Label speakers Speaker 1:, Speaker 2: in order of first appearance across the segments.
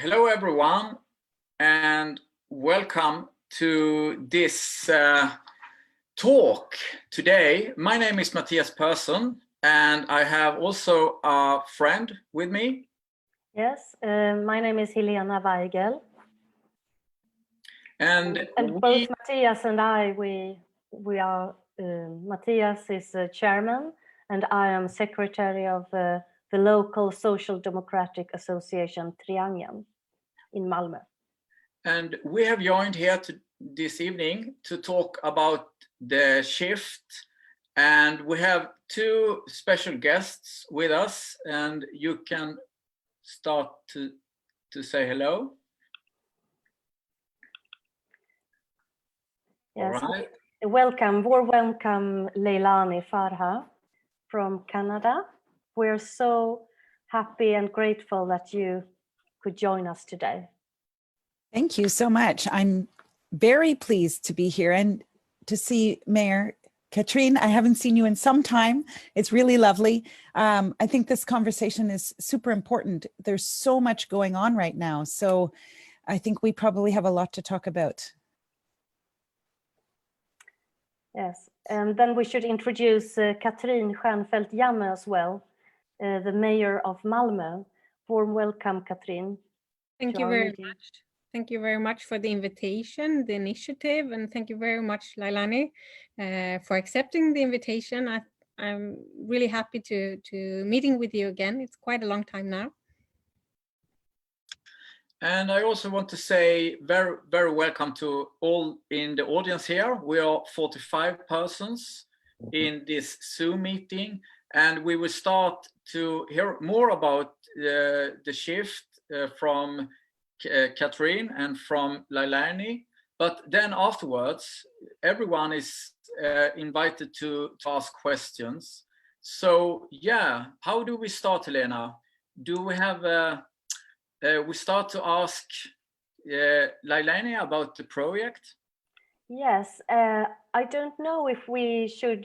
Speaker 1: Hello everyone, and welcome to this talk today. My name is Mattias Persson, and I have also a friend with me.
Speaker 2: Yes, my name is Helena Weigel.
Speaker 1: And
Speaker 2: both Mattias and I, we are, Mattias is chairman, and I am secretary of the local Social Democratic Association Triangeln in Malmö.
Speaker 1: And we have joined here this evening to talk about the shift. And we have two special guests with us, and you can start to say hello.
Speaker 2: Yes,
Speaker 1: all right.
Speaker 2: Warm welcome Leilani Farha from Canada. We're so happy and grateful that you could join us today.
Speaker 3: Thank you so much. I'm very pleased to be here and to see Mayor Katrin. I haven't seen you in some time. It's really lovely. I think this conversation is super important. There's so much going on right now. So I think we probably have a lot to talk about.
Speaker 2: Yes, and then we should introduce Katrin Stjernfeldt Jammeh as well, the mayor of Malmö. Warm welcome, Katrin.
Speaker 4: Thank you very much. Thank you very much for the invitation, the initiative, and thank you very much, Leilani, for accepting the invitation. I'm really happy to meeting with you again. It's quite a long time now.
Speaker 1: And I also want to say very, very welcome to all in the audience here. We are 45 persons in this Zoom meeting, and we will start to hear more about the shift from Katrin and from Leilani. But then afterwards, everyone is invited to ask questions. So yeah, how do we start, Helena? Do we have we start to ask Leilani about the project?
Speaker 2: Yes, I don't know if we should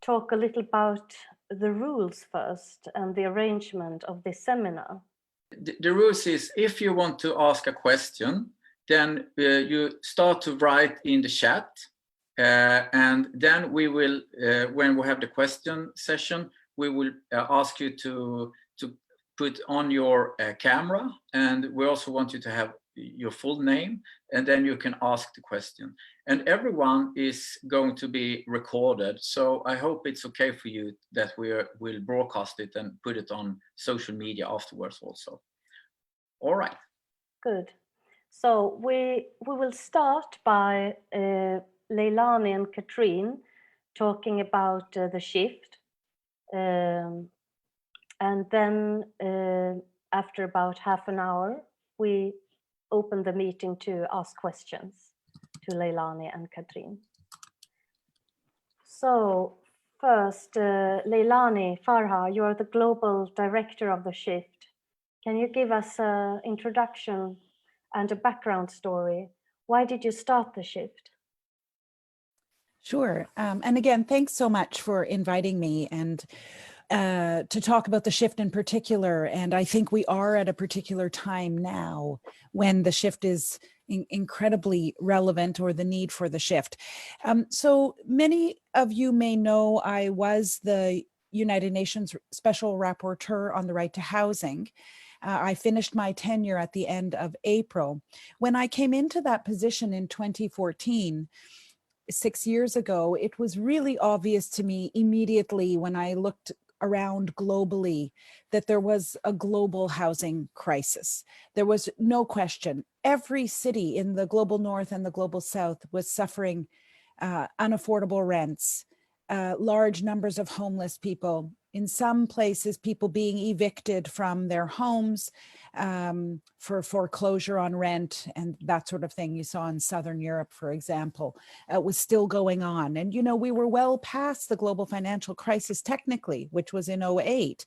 Speaker 2: talk a little about the rules first and the arrangement of this seminar.
Speaker 1: The rules is, if you want to ask a question, then you start to write in the chat, and then we will, when we have the question session, we will ask you to put on your camera, and we also want you to have your full name, and then you can ask the question. And everyone is going to be recorded, so I hope it's okay for you that we'll broadcast it and put it on social media afterwards also. All right.
Speaker 2: Good. So we will start by Leilani and Katrin talking about the shift. And then after about half an hour, we open the meeting to ask questions to Leilani and Katrin. So first, Leilani Farha, you are the global director of the shift. Can you give us an introduction and a background story? Why did you start the shift?
Speaker 3: Sure. And again, thanks so much for inviting me and to talk about the shift in particular. And I think we are at a particular time now when the shift is incredibly relevant, or the need for the shift. So many of you may know I was the United Nations Special Rapporteur on the right to housing. I finished my tenure at the end of April. When I came into that position in 2014, 6 years ago, it was really obvious to me immediately when I looked around globally that there was a global housing crisis. There was no question. Every city in the global north and the global south was suffering unaffordable rents, large numbers of homeless people, in some places people being evicted from their homes for foreclosure on rent and that sort of thing you saw in Southern Europe, for example, was still going on. And, you know, we were well past the global financial crisis technically, which was in 2008.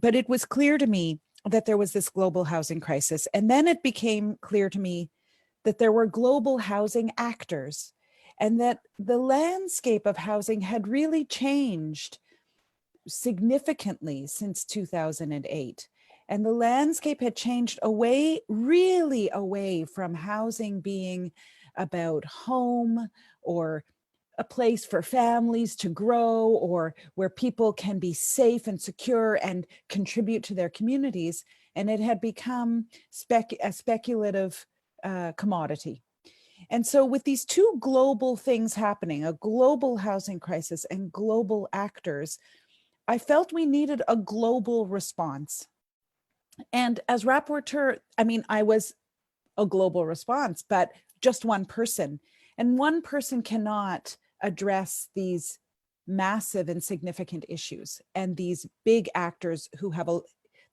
Speaker 3: But it was clear to me that there was this global housing crisis. And then it became clear to me that there were global housing actors and that the landscape of housing had really changed significantly since 2008. And the landscape had changed away, really away from housing being about home or a place for families to grow, or where people can be safe and secure and contribute to their communities. And it had become a speculative commodity. And so with these two global things happening, a global housing crisis and global actors, I felt we needed a global response. And as rapporteur, I mean, I was a global response, but just one person. And one person cannot address these massive and significant issues. And these big actors who have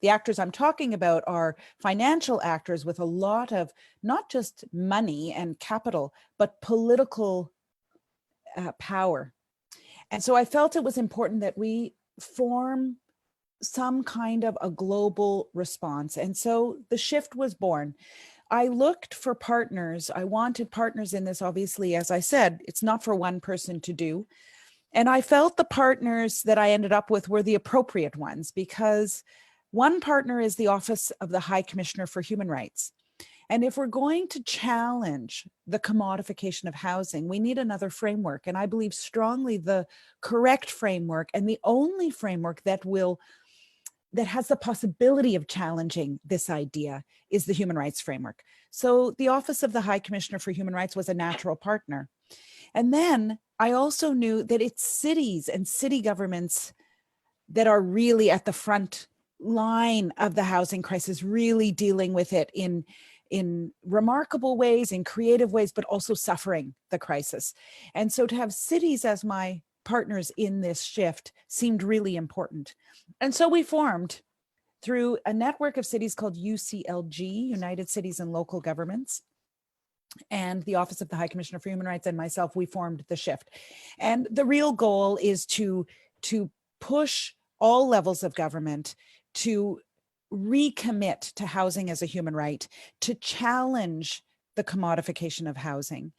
Speaker 3: the actors I'm talking about are financial actors with a lot of not just money and capital, but political power. And so I felt it was important that we form some kind of a global response. And so the shift was born. I looked for partners. I wanted partners in this, obviously, as I said, it's not for one person to do. And I felt the partners that I ended up with were the appropriate ones, because one partner is the Office of the High Commissioner for Human Rights. And if we're going to challenge the commodification of housing, we need another framework. And I believe strongly the correct framework and the only framework that has the possibility of challenging this idea is the human rights framework. So the Office of the High Commissioner for Human Rights was a natural partner. And then I also knew that it's cities and city governments that are really at the front line of the housing crisis, really dealing with it in remarkable ways, in creative ways, but also suffering the crisis. And so to have cities as my partners in this shift seemed really important. And so we formed, through a network of cities called UCLG, United Cities and Local Governments, and the Office of the High Commissioner for Human Rights and myself, we formed the shift. And the real goal is to push all levels of government to recommit to housing as a human right, to challenge the commodification of housing,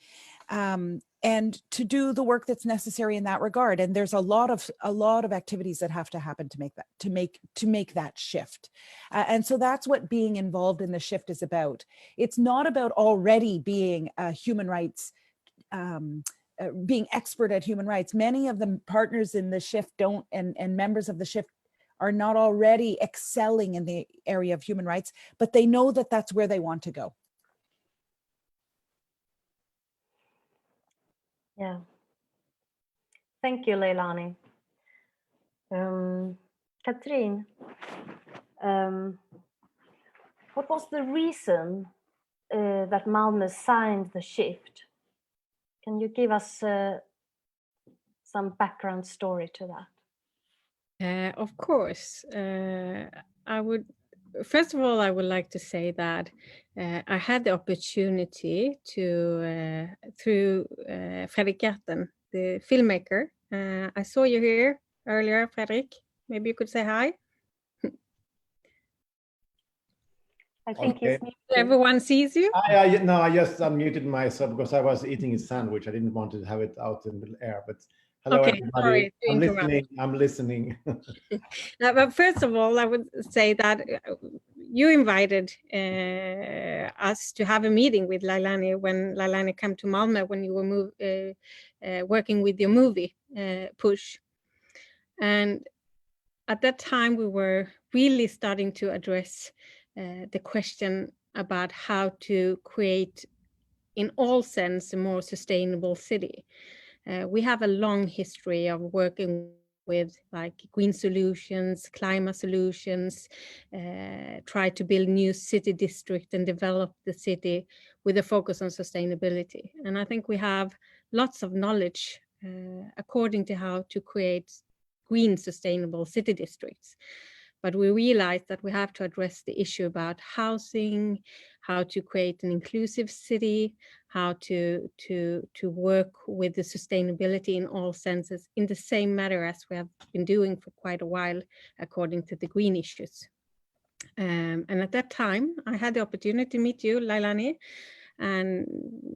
Speaker 3: and to do the work that's necessary in that regard. And there's a lot of activities that have to happen to make that shift. And so that's what being involved in the shift is about. It's not about already being a human rights, being expert at human rights. Many of the partners in the shift don't, and members of the shift are not already excelling in the area of human rights, but they know that that's where they want to go.
Speaker 2: Yeah. Thank you, Leilani. Katrin, what was the reason that Malmö signed the shift? Can you give us some background story to that?
Speaker 4: Of course. First of all, I would like to say that I had the opportunity to, through Fredrik Gerten, the filmmaker. I saw you here earlier, Fredrik. Maybe you could say hi.
Speaker 2: I think he's muted.
Speaker 4: Everyone sees you?
Speaker 5: No, I just unmuted myself because I was eating a sandwich. I didn't want to have it out in the air, but hello,
Speaker 4: okay,
Speaker 5: everybody.
Speaker 4: Sorry
Speaker 5: I'm listening.
Speaker 4: But first of all, I would say that you invited us to have a meeting with Leilani when Leilani came to Malmö, when you were working with your movie, Push. And at that time, we were really starting to address the question about how to create, in all sense, a more sustainable city. We have a long history of working with like green solutions, climate solutions, try to build new city districts and develop the city with a focus on sustainability. And I think we have lots of knowledge according to how to create green sustainable city districts. But we realized that we have to address the issue about housing, how to create an inclusive city, how to work with the sustainability in all senses in the same manner as we have been doing for quite a while, according to the green issues. And at that time, I had the opportunity to meet you, Leilani, and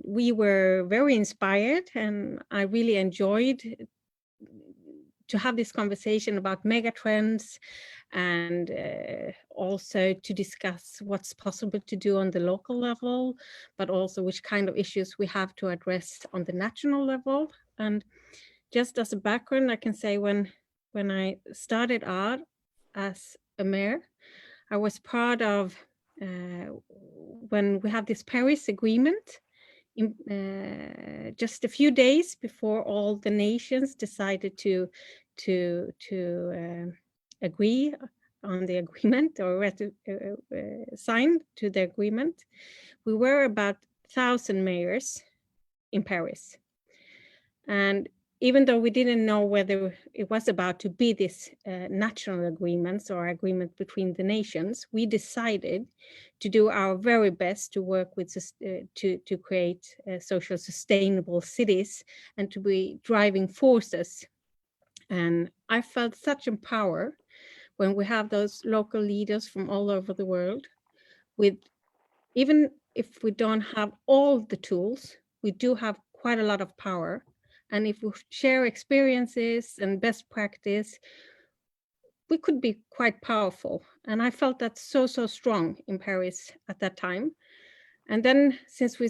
Speaker 4: we were very inspired, and I really enjoyed to have this conversation about megatrends, and also to discuss what's possible to do on the local level, but also which kind of issues we have to address on the national level. And just as a background, I can say when I started out as a mayor, I was part of when we have this Paris Agreement, just a few days before all the nations decided to agree on the agreement, or sign to the agreement. We were about 1,000 mayors in Paris. And even though we didn't know whether it was about to be this national agreements or agreement between the nations, we decided to do our very best to work with to create social sustainable cities and to be driving forces. And I felt such a power when we have those local leaders from all over the world, with even if we don't have all the tools, we do have quite a lot of power. And if we share experiences and best practice, we could be quite powerful. And I felt that so strong in Paris at that time. And then since we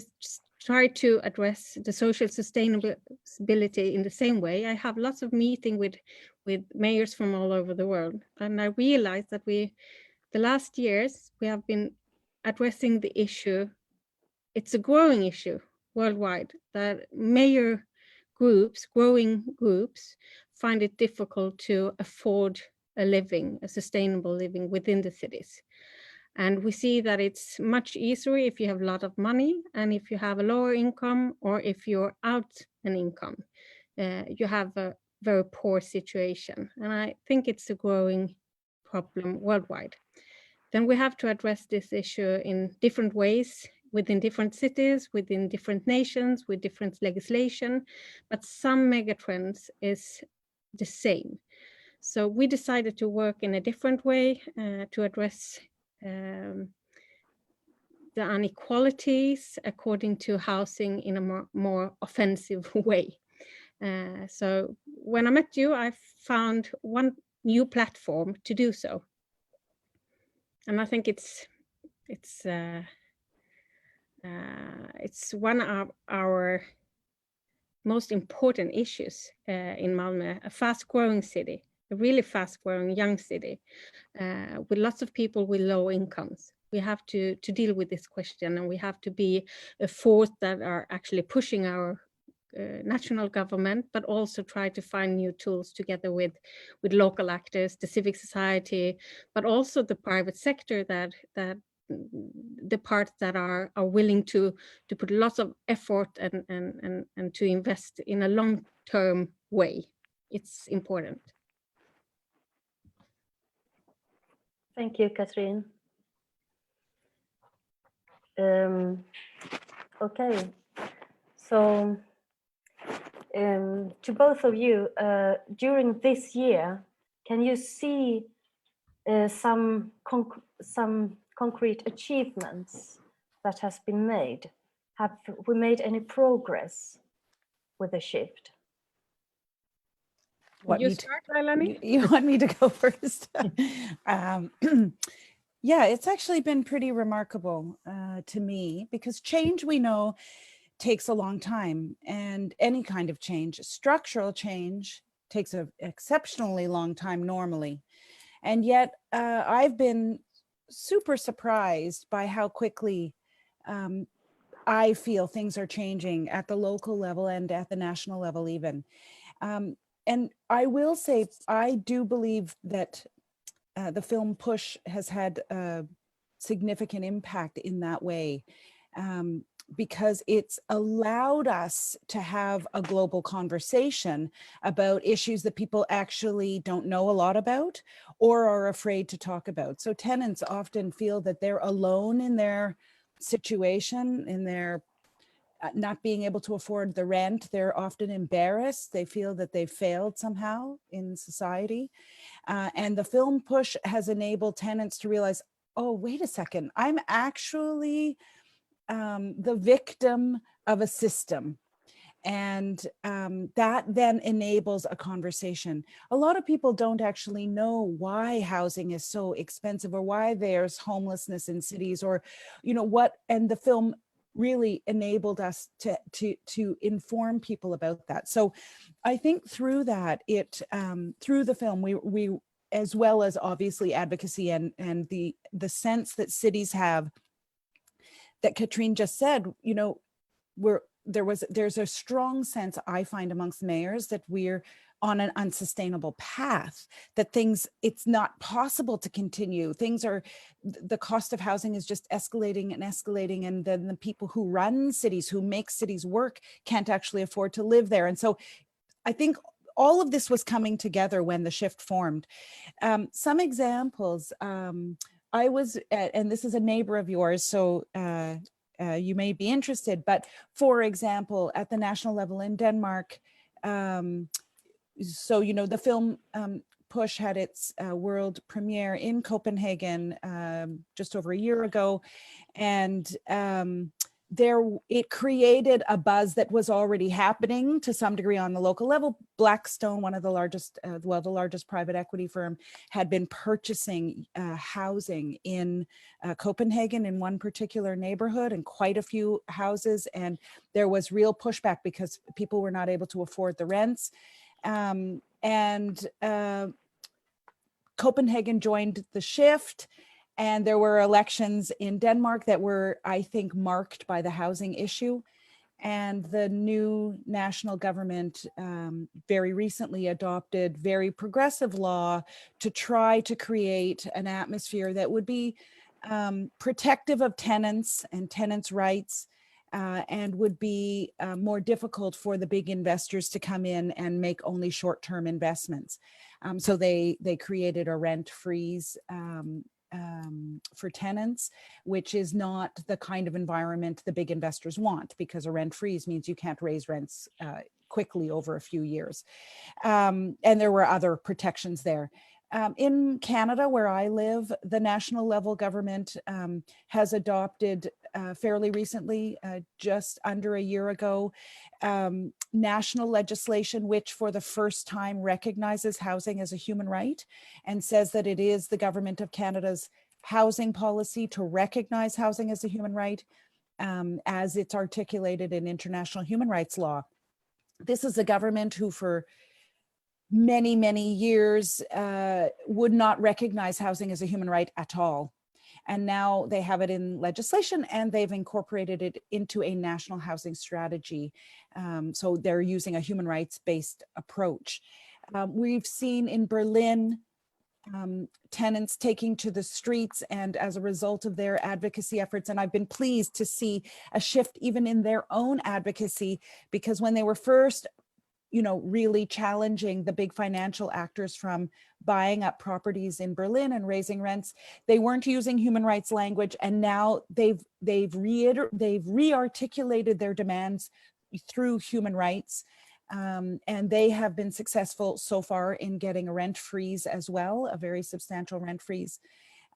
Speaker 4: try to address the social sustainability in the same way, I have lots of meeting with mayors from all over the world. And I realized that the last years, we have been addressing the issue. It's a growing issue worldwide, that mayor groups, growing groups, find it difficult to afford a living, a sustainable living within the cities. And we see that it's much easier if you have a lot of money, and if you have a lower income, or if you're out an income, you have a very poor situation. And I think it's a growing problem worldwide. Then we have to address this issue in different ways, within different cities, within different nations, with different legislation, but some megatrends is the same. So we decided to work in a different way to address the inequalities according to housing in a more offensive way. So when I met you, I found one new platform to do so. And I think it's one of our most important issues in Malmö, a fast-growing city, a really fast-growing young city with lots of people with low incomes. We have to deal with this question, and we have to be a force that are actually pushing our national government, but also try to find new tools together with local actors, the civic society, but also the private sector, that the parts that are willing to put lots of effort and to invest in a long-term way. It's important.
Speaker 2: Thank you, Katrin. Okay, so to both of you, during this year, can you see some concrete achievements that has been made? Have we made any progress with the shift?
Speaker 4: You start, Leilani?
Speaker 3: You want me to go first? Yeah, it's actually been pretty remarkable to me, because change, we know, takes a long time, and any kind of change, structural change, takes an exceptionally long time normally. And yet I've been super surprised by how quickly I feel things are changing at the local level and at the national level even. And I will say, I do believe that the film push has had a significant impact in that way, because it's allowed us to have a global conversation about issues that people actually don't know a lot about or are afraid to talk about. So tenants often feel that they're alone in their situation, in their not being able to afford the rent. They're often embarrassed. They feel that they've failed somehow in society. And the film push has enabled tenants to realize, oh, wait a second, I'm actually the victim of a system. And that then enables a conversation. A lot of people don't actually know why housing is so expensive, or why there's homelessness in cities, or, you know, what, and the film really enabled us to inform people about that. So I think through that, through the film, we as well as obviously advocacy and the sense that cities have, that Katrin just said, you know, there's a strong sense, I find, amongst mayors that we're on an unsustainable path, that it's not possible to continue. The cost of housing is just escalating and escalating. And then the people who run cities, who make cities work, can't actually afford to live there. And so I think all of this was coming together when the shift formed. Some examples, I was, and this is a neighbor of yours, so you may be interested, but for example, at the national level in Denmark, so, you know, the film Push had its world premiere in Copenhagen just over a year ago. And it created a buzz that was already happening to some degree on the local level. Blackstone, one of the largest, the largest private equity firm, had been purchasing housing in Copenhagen in one particular neighborhood, and quite a few houses. And there was real pushback because people were not able to afford the rents. Copenhagen joined the shift. And there were elections in Denmark that were, I think, marked by the housing issue. And the new national government very recently adopted very progressive law to try to create an atmosphere that would be protective of tenants and tenants' rights, and would be more difficult for the big investors to come in and make only short-term investments. So they created a rent freeze for tenants, which is not the kind of environment the big investors want, because a rent freeze means you can't raise rents quickly over a few years. And there were other protections there. In Canada, where I live, the national level government has adopted fairly recently, just under a year ago, national legislation which for the first time recognizes housing as a human right, and says that it is the government of Canada's housing policy to recognize housing as a human right, as it's articulated in international human rights law. This is a government who for many, many years would not recognize housing as a human right at all. And now they have it in legislation, and they've incorporated it into a national housing strategy. So they're using a human rights-based approach. We've seen in Berlin, tenants taking to the streets, and as a result of their advocacy efforts, and I've been pleased to see a shift even in their own advocacy, because when they were first, you know, really challenging the big financial actors from buying up properties in Berlin and raising rents, they weren't using human rights language, and now they've re-articulated their demands through human rights, and they have been successful so far in getting a rent freeze as well, a very substantial rent freeze.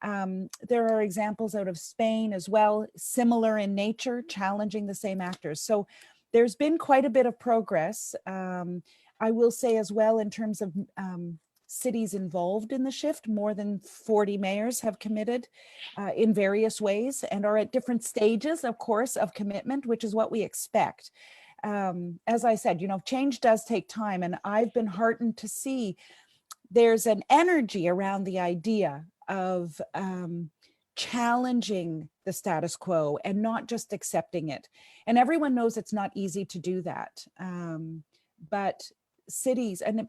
Speaker 3: There are examples out of Spain as well, similar in nature, challenging the same actors. So there's been quite a bit of progress. I will say as well, in terms of cities involved in the shift, more than 40 mayors have committed in various ways, and are at different stages, of course, of commitment, which is what we expect. As I said, you know, change does take time, and I've been heartened to see there's an energy around the idea of challenging the status quo and not just accepting it. And everyone knows it's not easy to do that. But cities and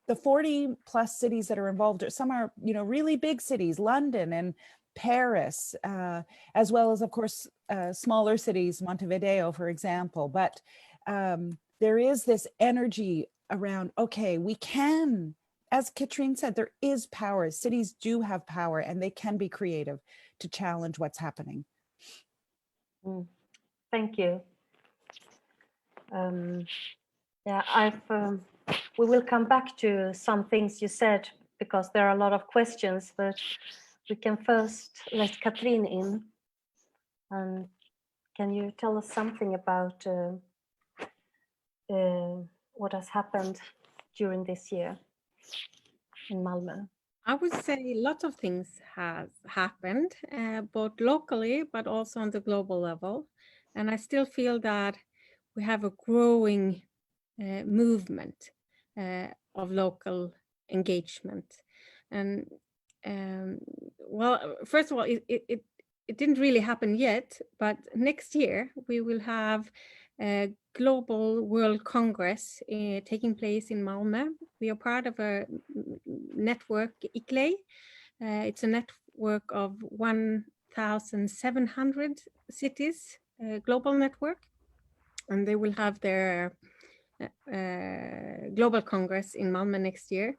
Speaker 3: the 40 plus cities that are involved, some are, you know, really big cities, London and Paris, as well as, of course, smaller cities, Montevideo, for example. But there is this energy around, okay, we can, as Katrin said, there is power. Cities do have power, and they can be creative to challenge what's happening.
Speaker 2: Thank you. Yeah, we will come back to some things you said, because there are a lot of questions, but we can first let Katrin in. And can you tell us something about what has happened during this year in Malmö?
Speaker 4: I would say lots of things has happened, both locally, but also on the global level. And I still feel that we have a growing movement of local engagement. And well, first of all, it didn't really happen yet, but next year we will have a global World Congress taking place in Malmö. We are part of a network, ICLEI. It's a network of 1,700 cities, global network, and they will have their global Congress in Malmö next year.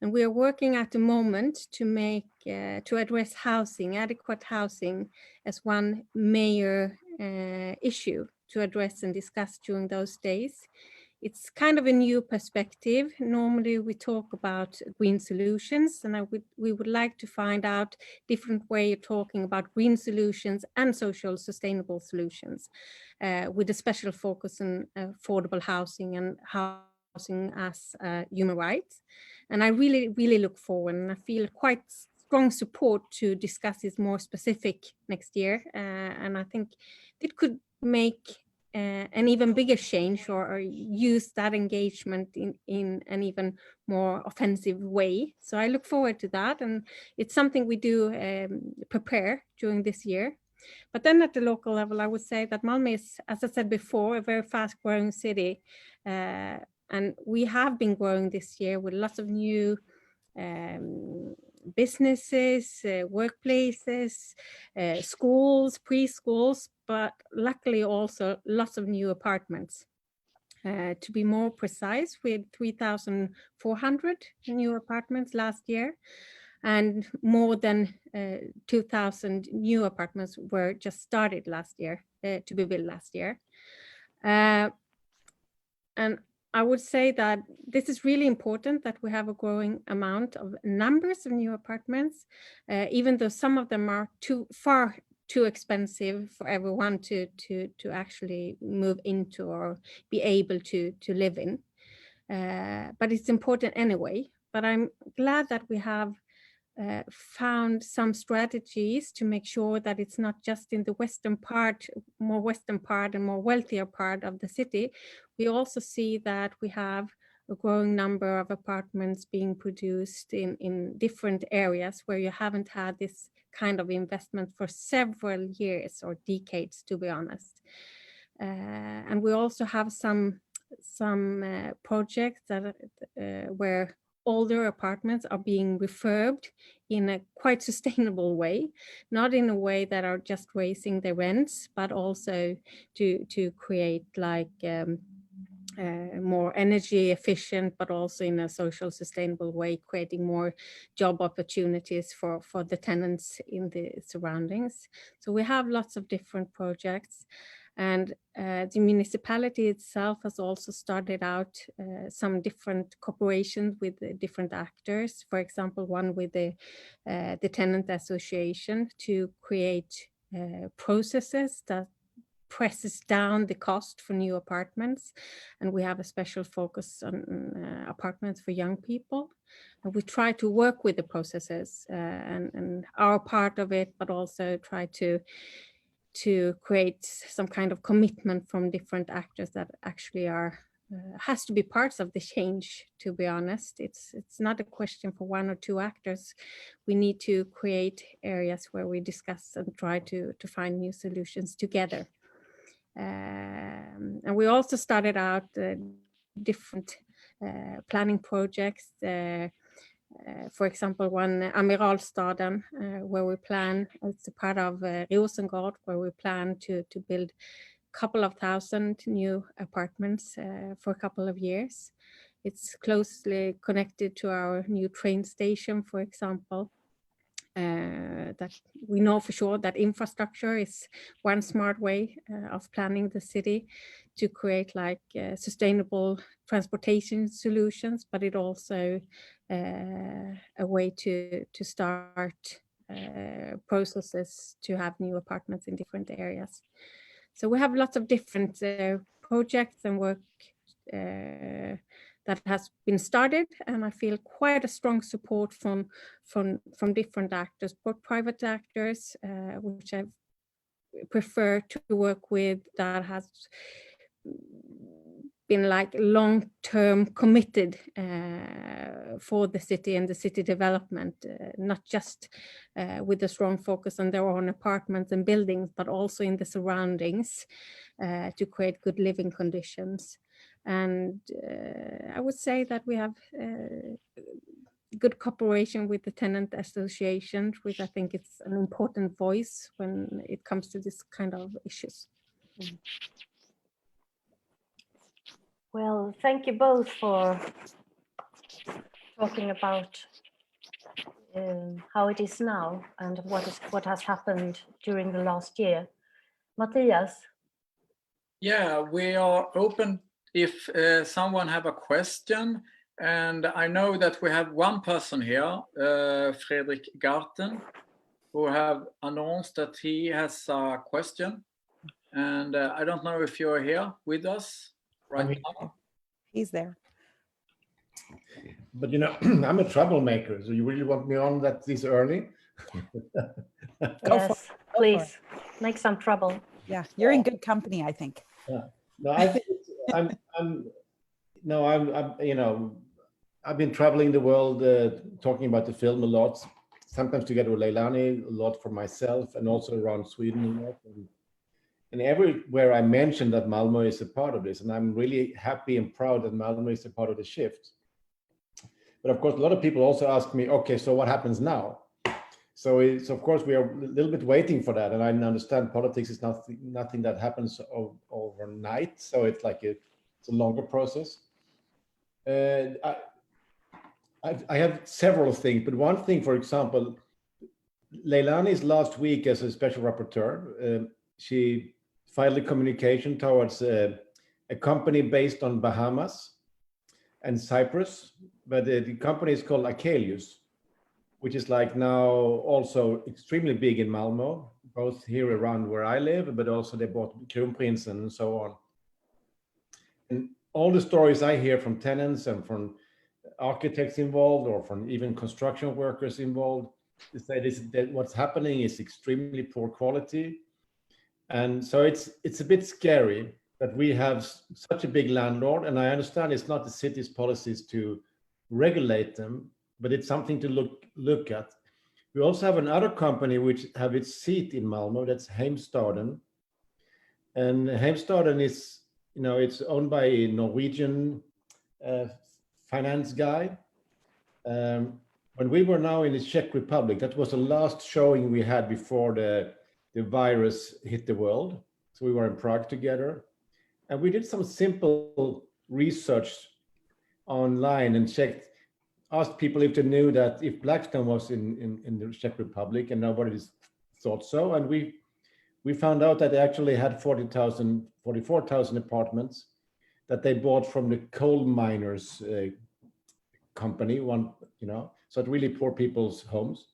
Speaker 4: And we are working at the moment to make, to address housing, adequate housing, as one major issue to address and discuss during those days. It's kind of a new perspective. Normally we talk about green solutions, and we would like to find out different way of talking about green solutions and social sustainable solutions, with a special focus on affordable housing and housing as human rights. And I really look forward, and I feel quite strong support to discuss this more specific next year. And I think it could make an even bigger change, or use that engagement in an even more offensive way. So I look forward to that, and it's something we do prepare during this year. But then at the local level, I would say that Malmö is, as I said before, a very fast-growing city. And we have been growing this year with lots of new businesses, workplaces, schools, preschools, but luckily also lots of new apartments. To be more precise, we had 3,400 new apartments last year, and more than 2,000 new apartments were just started last year, to be built last year. And I would say that this is really important, that we have a growing amount of numbers of new apartments, even though some of them are far too expensive for everyone to actually move into or be able to live in. But it's important anyway. But I'm glad that we have found some strategies to make sure that it's not just in the western part, more western part and more wealthier part of the city. We also see that we have a growing number of apartments being produced in different areas where you haven't had this kind of investment for several years or decades, to be honest. And we also have some projects that where older apartments are being refurbed in a quite sustainable way, not in a way that are just raising the rents, but also to create like more energy efficient, but also in a social sustainable way, creating more job opportunities for the tenants in the surroundings. So we have lots of different projects. And the municipality itself has also started out some different cooperations with different actors. For example, one with the tenant association to create processes that presses down the cost for new apartments. And we have a special focus on apartments for young people. And we try to work with the processes and our part of it, but also try to create some kind of commitment from different actors that actually are has to be parts of the change, to be honest. It's not a question for one or two actors. We need to create areas where we discuss and try to find new solutions together. And we also started out different planning projects. For example, one Amiralstaden, where we plan, it's a part of Rosengård, where we plan to build a couple of thousand new apartments for a couple of years. It's closely connected to our new train station, for example. That we know for sure that infrastructure is one smart way of planning the city to create like sustainable transportation solutions, but it also a way to start processes to have new apartments in different areas. So we have lots of different projects and work that has been started, and I feel quite a strong support from different actors, both private actors, which I prefer to work with, that has been like long-term committed for the city and the city development, not just with a strong focus on their own apartments and buildings, but also in the surroundings to create good living conditions. And I would say that we have good cooperation with the tenant associations, which I think it's an important voice when it comes to this kind of issues.
Speaker 2: Well, thank you both for talking about how it is now and what has happened during the last year. Matthias?
Speaker 1: Yeah, we are open if someone have a question, and I know that we have one person here, Fredrik Garten, who have announced that he has a question, and I don't know if you're here with us right now.
Speaker 3: He's there.
Speaker 5: But you know, I'm a troublemaker, so you really want me on that this early?
Speaker 2: Yes, please make some trouble.
Speaker 3: Yeah, you're in good company, I think.
Speaker 5: Yeah. No, I think I'm you know, I've been traveling the world talking about the film a lot, sometimes together with Leilani, a lot for myself, and also around Sweden a lot. And everywhere I mention that Malmö is a part of this, and I'm really happy and proud that Malmö is a part of the shift. But of course, a lot of people also ask me, okay, so what happens now? So of course, we are a little bit waiting for that. And I understand politics is nothing that happens overnight. So it's like it's a longer process. I have several things, but one thing, for example, Leilani's last week as a special rapporteur, she filed a communication towards a company based on Bahamas and Cyprus, but the company is called Akelius, which is like now also extremely big in Malmö, both here around where I live, but also they bought Kronprinsen and so on. And all the stories I hear from tenants and from architects involved, or from even construction workers involved, is that what's happening is extremely poor quality. And so it's a bit scary that we have such a big landlord, and I understand it's not the city's policies to regulate them, but it's something to look at. We also have another company which have its seat in Malmö, that's Heimstaden. And Heimstaden is, you know, it's owned by a Norwegian finance guy. When we were now in the Czech Republic, that was the last showing we had before the virus hit the world. So we were in Prague together. And we did some simple research online and asked people if they knew that if Blackstone was in the Czech Republic, and nobody thought so. And we found out that they actually had 44,000 apartments that they bought from the coal miners company, so it's really poor people's homes.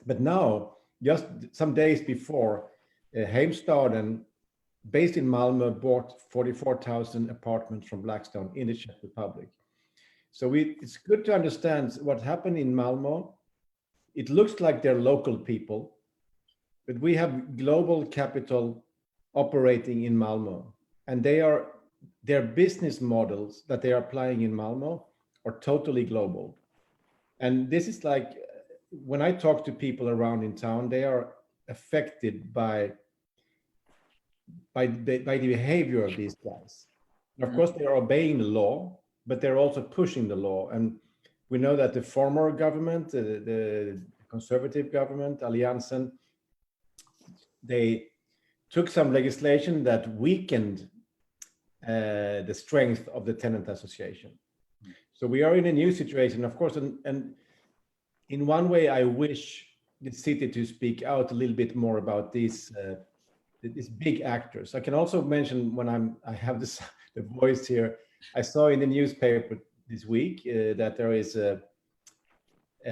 Speaker 5: But now, just some days before, Heimstaden, based in Malmö, bought 44,000 apartments from Blackstone in the Czech Republic. So it's good to understand what happened in Malmö. It looks like they're local people, but we have global capital operating in Malmö, and their business models that they are applying in Malmö are totally global. And this is like, when I talk to people around in town, they are affected by the behavior of these guys. And of course, they are obeying the law, but they're also pushing the law. And we know that the former government, the conservative government, Alliansen, they took some legislation that weakened the strength of the tenant association. So we are in a new situation, of course, and in one way, I wish the city to speak out a little bit more about these big actors. I can also mention, when I have the voice here, I saw in the newspaper this week that there is a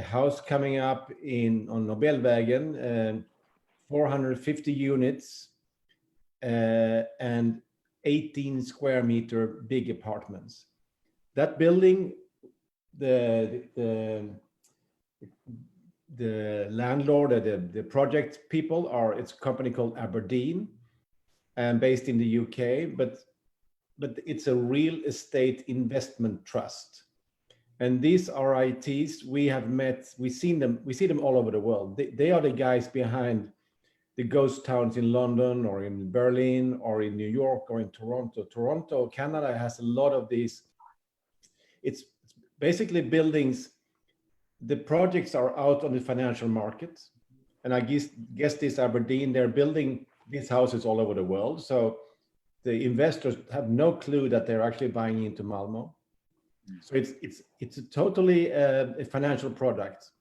Speaker 5: house coming up on Nobelvägen, 450 units, and 18 square meter big apartments. That building, the landlord, the project people are, it's a company called Aberdeen, and based in the UK, but it's a real estate investment trust. And these RITs, we have met, we see them all over the world. They are the guys behind the ghost towns in London or in Berlin or in New York or in Toronto. Toronto, Canada has a lot of these. It's basically buildings. The projects are out on the financial markets. And I guess this Aberdeen, they're building these houses all over the world. So the investors have no clue that they're actually buying into Malmö. So it's a totally a financial product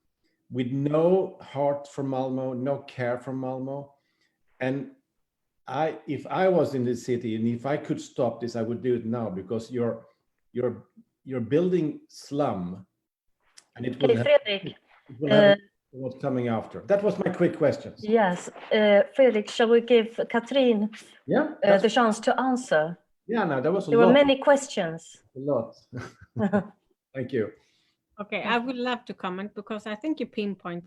Speaker 5: with no heart for Malmö, no care for Malmö. And if I was in the city and if I could stop this, I would do it now, because you're building slum, and it will have what's coming after. That was my quick questions.
Speaker 2: Yes, Fredrik, shall we give Katrin the chance to answer?
Speaker 5: Yeah, no, there was a
Speaker 2: there
Speaker 5: lot.
Speaker 2: were many questions.
Speaker 5: A lot. Thank you.
Speaker 4: Okay, I would love to comment, because I think you pinpoint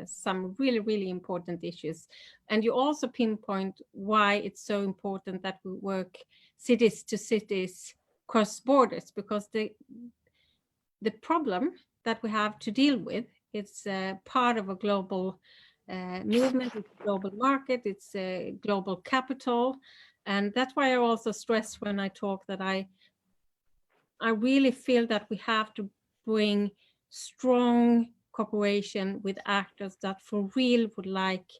Speaker 4: some really, really important issues. And you also pinpoint why it's so important that we work cities to cities cross borders, because the problem that we have to deal with, it's part of a global movement, it's a global market, it's a global capital. And that's why I also stress when I talk that I really feel that we have to bring strong cooperation with actors that for real would like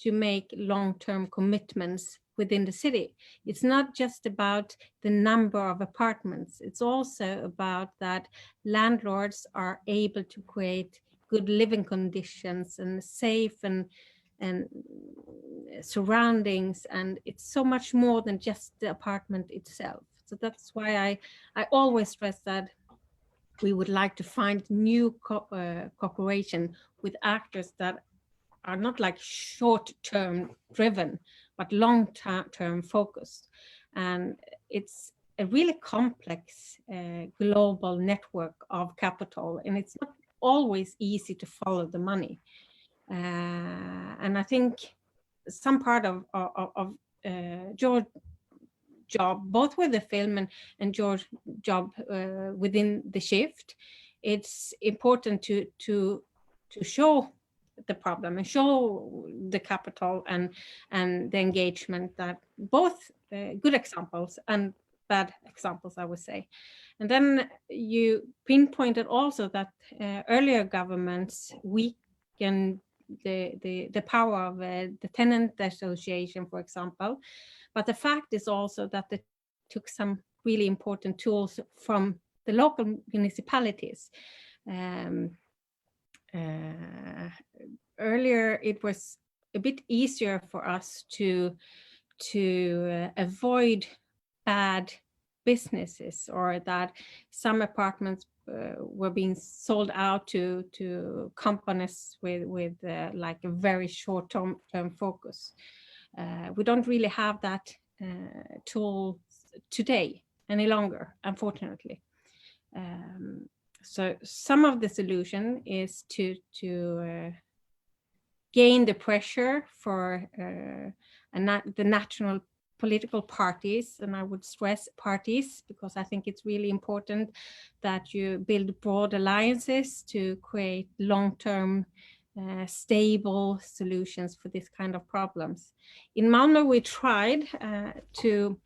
Speaker 4: to make long-term commitments within the city. It's not just about the number of apartments. It's also about that landlords are able to create good living conditions and safe and surroundings, and it's so much more than just the apartment itself. So that's why I always stress that we would like to find new cooperation with actors that are not like short-term driven, but long-term focused. And it's a really complex global network of capital, and it's not always easy to follow the money. And I think some part of George's job, both with the film and George's job within the shift, it's important to show the problem and show the capital and the engagement, that both good examples and bad examples, I would say. And then you pinpointed also that earlier governments weakened the power of the tenant association, for example. But the fact is also that they took some really important tools from the local municipalities. Earlier, it was a bit easier for us to avoid bad businesses, or that some apartments were being sold out to companies with like a very short-term focus. We don't really have that tool today any longer, unfortunately. So some of the solution is to gain the pressure for the national political parties, and I would stress parties, because I think it's really important that you build broad alliances to create long-term stable solutions for this kind of problems. In Malmö, we tried to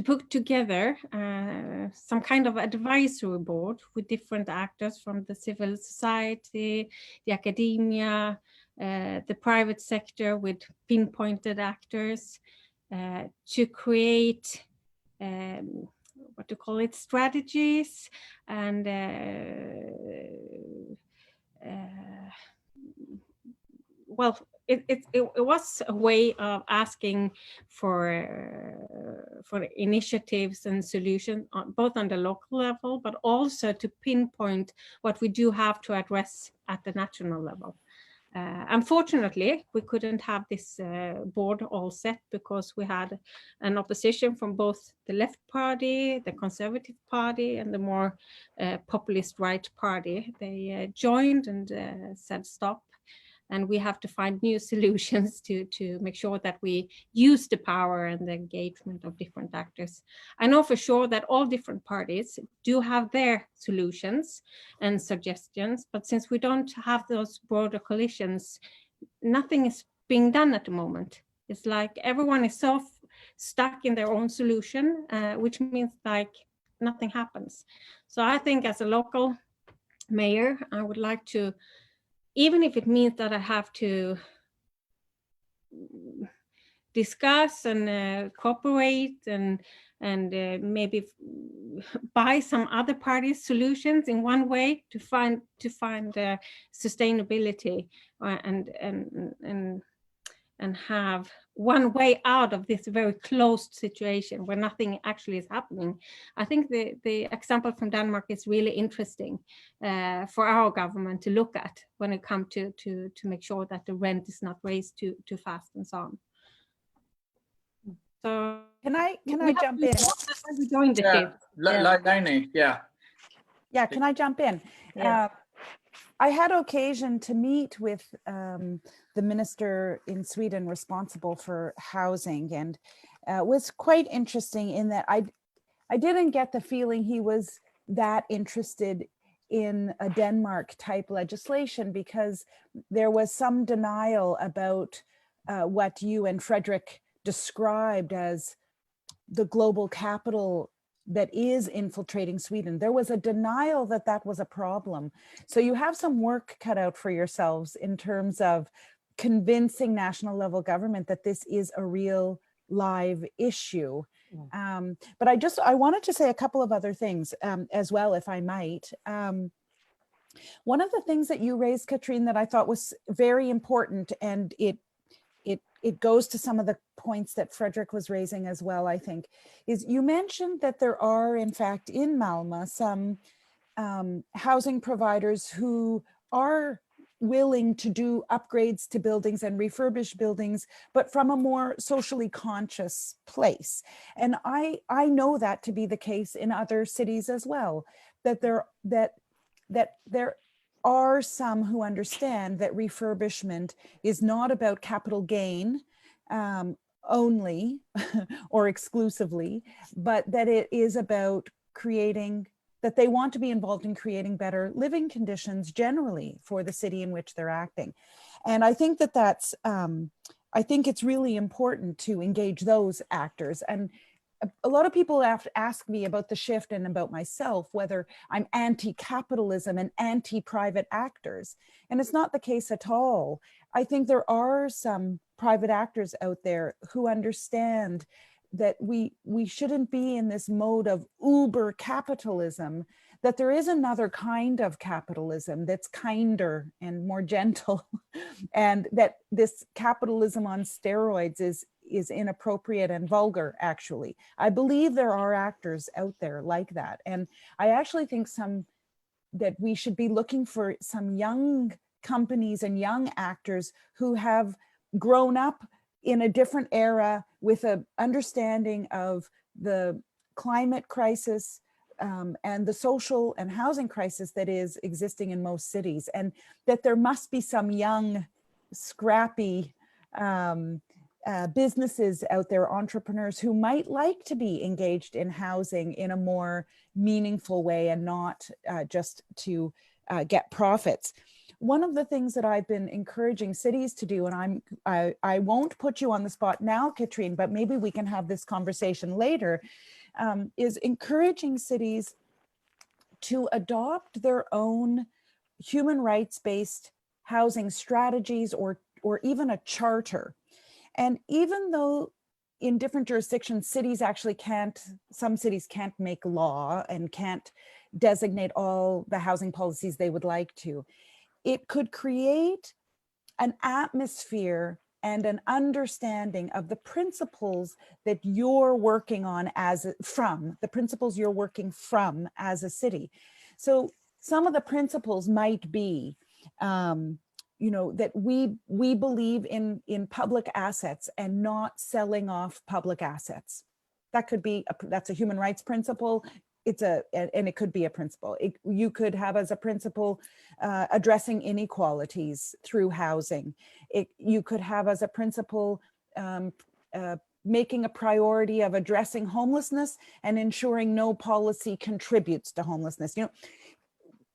Speaker 4: put together some kind of advisory board with different actors from the civil society, the academia, the private sector, with pinpointed actors, to create what to call it, strategies and well, it was a way of asking for initiatives and solutions, both on the local level, but also to pinpoint what we do have to address at the national level. Unfortunately, we couldn't have this board all set because we had an opposition from both the left party, the Conservative Party, and the more populist right party. They joined and said stop. And we have to find new solutions to make sure that we use the power and the engagement of different actors. I know for sure that all different parties do have their solutions and suggestions, but since we don't have those broader coalitions, nothing is being done at the moment. It's like everyone is so stuck in their own solution, which means like nothing happens. So I think as a local mayor, I would like to, even if it means that I have to discuss and cooperate and maybe buy some other parties' solutions in one way to find sustainability and have one way out of this very closed situation where nothing actually is happening. I think the example from Denmark is really interesting for our government to look at when it comes to make sure that the rent is not raised too fast and so on. So
Speaker 3: Can I jump in?
Speaker 4: We joined the shift.
Speaker 1: Leilani, yeah.
Speaker 3: Yeah, can I jump in?
Speaker 2: Yeah.
Speaker 3: I had occasion to meet with the minister in Sweden responsible for housing, and was quite interesting in that I didn't get the feeling he was that interested in a Denmark type legislation, because there was some denial about what you and Fredrik described as the global capital that is infiltrating Sweden. There was a denial that that was a problem. So you have some work cut out for yourselves in terms of convincing national level government that this is a real live issue. But I wanted to say a couple of other things as well, if I might. One of the things that you raised, Katrin, that I thought was very important, and it goes to some of the points that Fredrik was raising as well, I think, is you mentioned that there are, in fact, in Malmö, some housing providers who are willing to do upgrades to buildings and refurbish buildings, but from a more socially conscious place. And I know that to be the case in other cities as well, that there are some who understand that refurbishment is not about capital gain only or exclusively, but that it is about creating, that they want to be involved in creating better living conditions generally for the city in which they're acting. And I think that that's, I think it's really important to engage those actors. And a lot of people have to ask me about the shift and about myself, whether I'm anti-capitalism and anti-private actors. And it's not the case at all. I think there are some private actors out there who understand that we shouldn't be in this mode of uber capitalism, that there is another kind of capitalism that's kinder and more gentle, and that this capitalism on steroids is inappropriate and vulgar, actually. I believe there are actors out there like that. And I actually think that we should be looking for some young companies and young actors who have grown up in a different era with an understanding of the climate crisis and the social and housing crisis that is existing in most cities, and that there must be some young, scrappy businesses out there, entrepreneurs who might like to be engaged in housing in a more meaningful way and not just to get profits. One of the things that I've been encouraging cities to do, and I won't put you on the spot now, Katrin, but maybe we can have this conversation later, is encouraging cities to adopt their own human rights-based housing strategies or even a charter. And even though in different jurisdictions, cities actually some cities can't make law and can't designate all the housing policies they would like to, it could create an atmosphere and an understanding of the principles that you're working on the principles you're working from as a city. So some of the principles might be, you know, that we believe in public assets and not selling off public assets. That could be, that's a human rights principle. And it could be a principle. You could have as a principle addressing inequalities through housing. You could have as a principle making a priority of addressing homelessness and ensuring no policy contributes to homelessness. You know,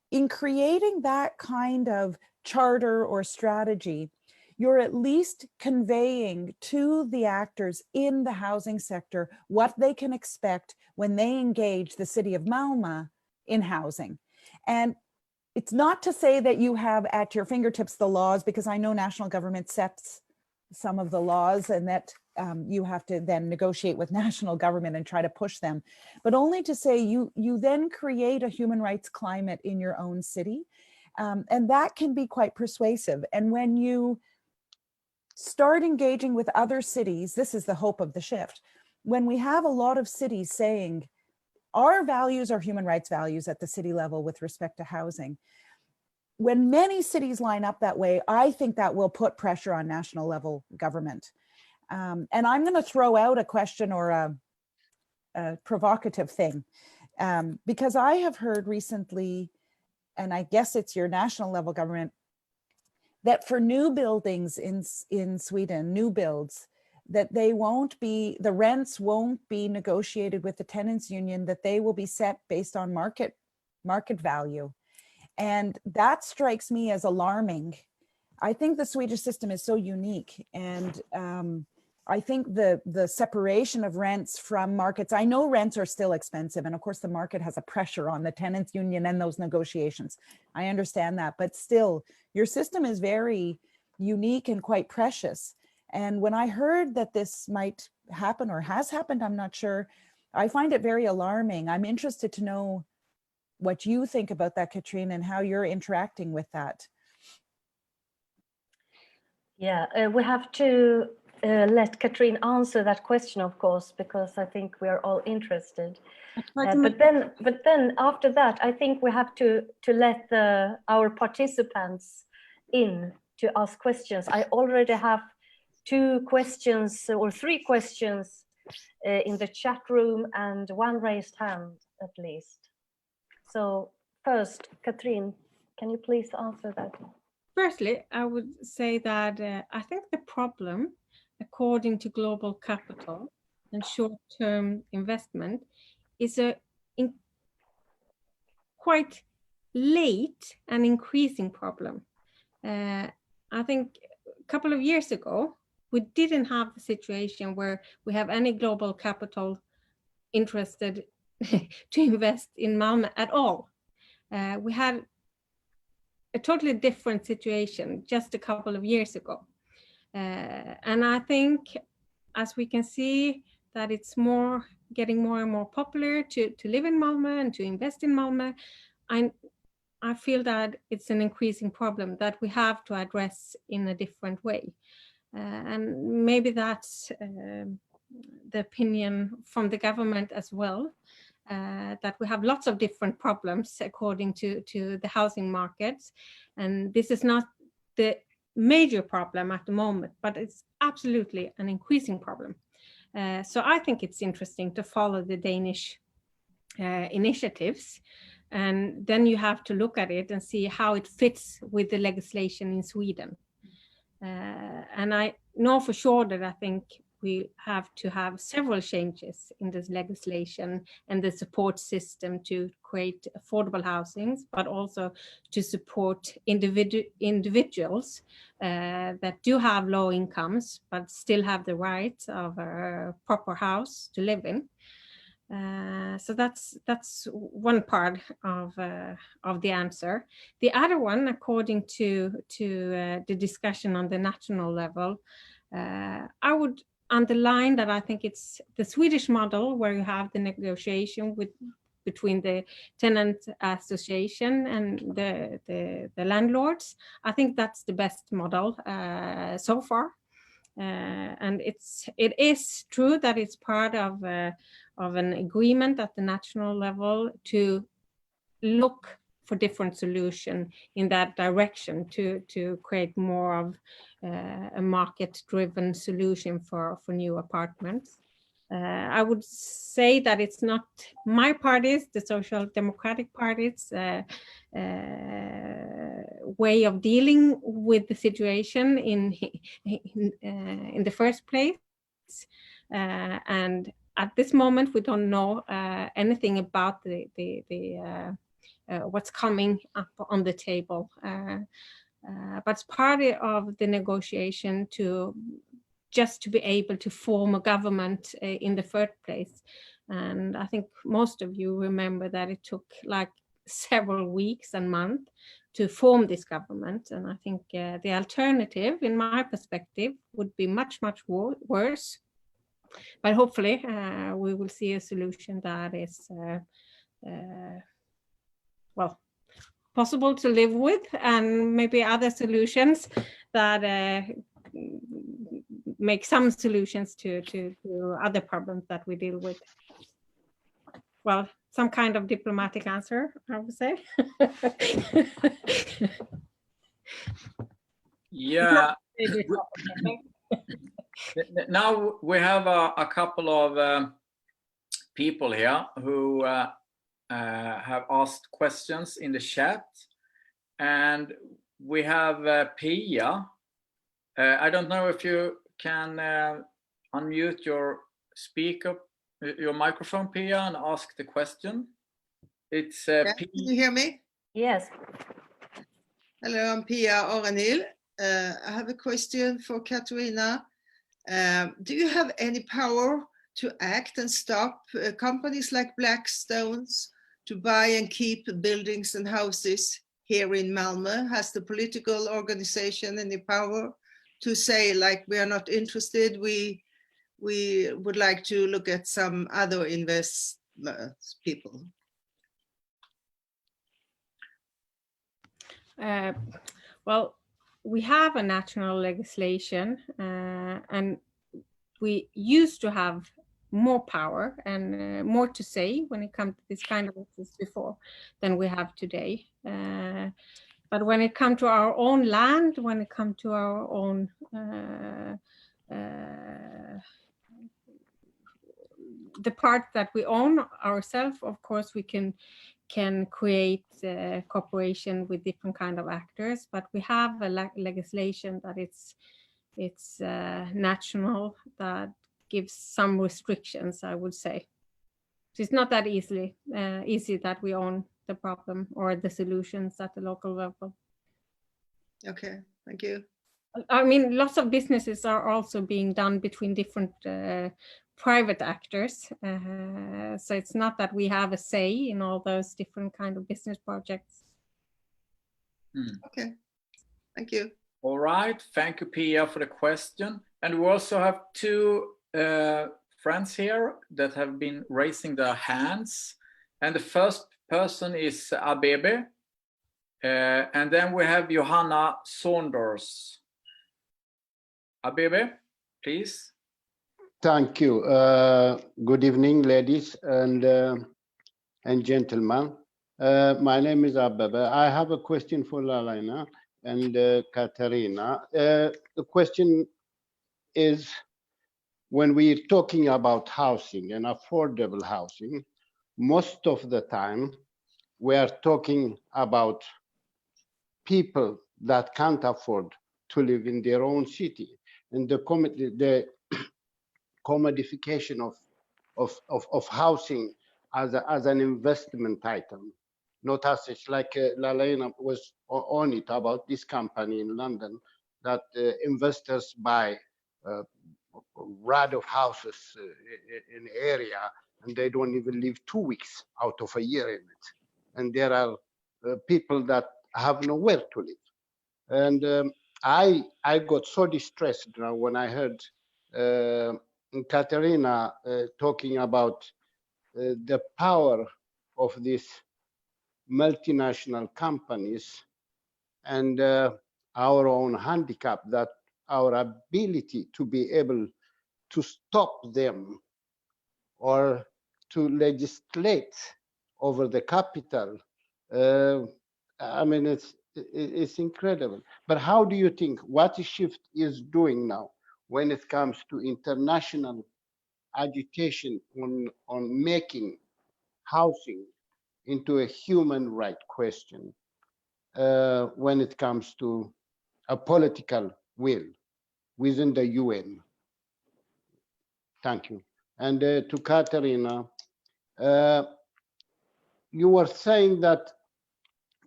Speaker 3: in creating that kind of charter or strategy, you're at least conveying to the actors in the housing sector what they can expect when they engage the city of Malmö in housing. And it's not to say that you have at your fingertips the laws, because I know national government sets some of the laws and that you have to then negotiate with national government and try to push them, but only to say you then create a human rights climate in your own city. And that can be quite persuasive. And when you start engaging with other cities, this is the hope of the shift. When we have a lot of cities saying our values are human rights values at the city level with respect to housing, when many cities line up that way, I think that will put pressure on national level government. And I'm going to throw out a question or a provocative thing, because I have heard recently, and I guess it's your national level government, that for new buildings in Sweden, new builds, that they won't be, the rents won't be negotiated with the tenants union, that they will be set based on market value. And that strikes me as alarming. I think the Swedish system is so unique, and I think the separation of rents from markets, I know rents are still expensive, and of course the market has a pressure on the tenants union and those negotiations. I understand that, but still your system is very unique and quite precious. And when I heard that this might happen or has happened, I'm not sure, I find it very alarming. I'm interested to know what you think about that, Katrin, and how you're interacting with that.
Speaker 2: Yeah, we have to let Katrin answer that question, of course, because I think we are all interested. But then after that, I think we have to let our participants in to ask questions. I already have 2 questions or 3 questions in the chat room and 1 raised hand at least. So first, Katrin, can you please answer that?
Speaker 4: Firstly, I would say that I think the problem, according to global capital and short-term investment, is a quite late and increasing problem. I think a couple of years ago, we didn't have the situation where we have any global capital interested to invest in Malmö at all. We had a totally different situation just a couple of years ago. And I think, as we can see, that it's getting more and more popular to live in Malmö and to invest in Malmö. I feel that it's an increasing problem that we have to address in a different way. And maybe that's the opinion from the government as well, that we have lots of different problems according to the housing markets. And this is not the major problem at the moment, but it's absolutely an increasing problem. So I think it's interesting to follow the Danish initiatives, and then you have to look at it and see how it fits with the legislation in Sweden. And I know for sure that I think we have to have several changes in this legislation and the support system to create affordable housings, but also to support individuals that do have low incomes, but still have the right of a proper house to live in. So that's one part of the answer. The other one, according to the discussion on the national level, I would underline that I think it's the Swedish model where you have the negotiation between the tenant association and the landlords. I think that's the best model so far. And it is true that it's part of an agreement at the national level to look for different solutions in that direction to create more of a market-driven solution for new apartments. I would say that it's not my party's, the Social Democratic Party's way of dealing with the situation in the first place. And at this moment, we don't know anything about what's coming up on the table. But it's part of the negotiation to be able to form a government in the first place. And I think most of you remember that it took like several weeks and months to form this government. And I think the alternative, in my perspective, would be much, much worse. But hopefully we will see a solution that is, well, possible to live with, and maybe other solutions that make some solutions to other problems that we deal with. Well, some kind of diplomatic answer, I would say.
Speaker 1: Yeah. Now we have a couple of people here who have asked questions in the chat, and we have Pia. I don't know if you can unmute your speaker, your microphone, Pia, and ask the question. It's
Speaker 6: Can you hear me?
Speaker 2: Yes.
Speaker 6: Hello, I'm Pia Aranil. I have a question for Katarina. Do you have any power to act and stop companies like Blackstone's to buy and keep buildings and houses here in Malmö? Has the political organization any power to say, like, we are not interested, we would like to look at some other investment people?
Speaker 4: Well, we have a national legislation, and we used to have more power and more to say when it comes to this kind of issues before than we have today. But when it comes to our own land, when it comes to our own the part that we own ourselves, of course, we can create cooperation with different kind of actors, but we have a legislation that it's national, that gives some restrictions, I would say. So it's not that easy that we own the problem or the solutions at the local level.
Speaker 6: Okay, thank you.
Speaker 4: I mean, lots of businesses are also being done between different private actors. So it's not that we have a say in all those different kind of business projects.
Speaker 6: Okay, thank you.
Speaker 1: All right, thank you, Pia, for the question. And we also have two friends here that have been raising their hands. And the first person is Abebe. And then we have Johanna Saunders. Abebe, please.
Speaker 7: Thank you. Good evening, ladies and gentlemen. My name is Abebe. I have a question for Leilani and Katarina. The question is, when we're talking about housing and affordable housing, most of the time we are talking about people that can't afford to live in their own city, and the commodification of housing as an investment item, not as such, like Leilani was on it about this company in London that investors buy rad of houses in the area, and they don't even live 2 weeks out of a year in it. And there are people that have nowhere to live. And I got so distressed now when I heard Katarina talking about the power of these multinational companies and our own handicap, that our ability to be able to stop them or to legislate over the capital I mean, it's incredible. But how do you think what the shift is doing now when it comes to international agitation on making housing into a human right question when it comes to a political will within the UN? Thank you. And to Katarina, you were saying that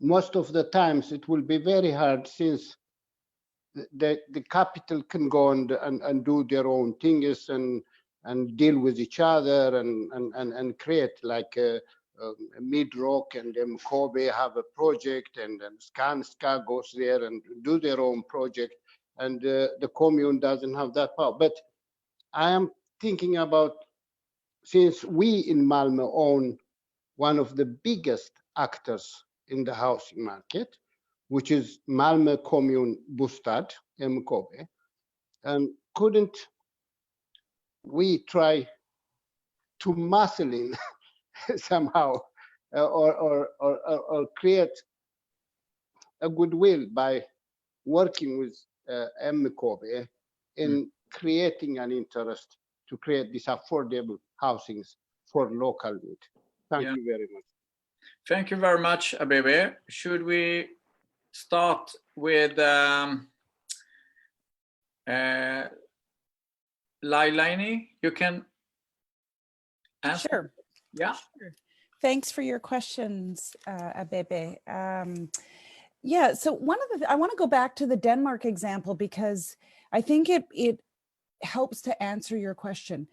Speaker 7: most of the times it will be very hard since the capital can go and do their own things and deal with each other and create like Midrock and Kobe have a project, and then Skanska goes there and do their own project, and the commune doesn't have that power. But I am thinking about, since we in Malmö own one of the biggest actors in the housing market, which is Malmö Kommun Bostad, MKB, and couldn't we try to muscle in somehow or create a goodwill by working with MKB in creating an interest to create these affordable housings for local need? Thank you very much.
Speaker 1: Thank you very much, Abebe. Should we start with Leilani? You can answer.
Speaker 3: Sure.
Speaker 1: Yeah.
Speaker 3: Sure. Thanks for your questions, Abebe. Yeah, so I want to go back to the Denmark example because I think it helps to answer your question.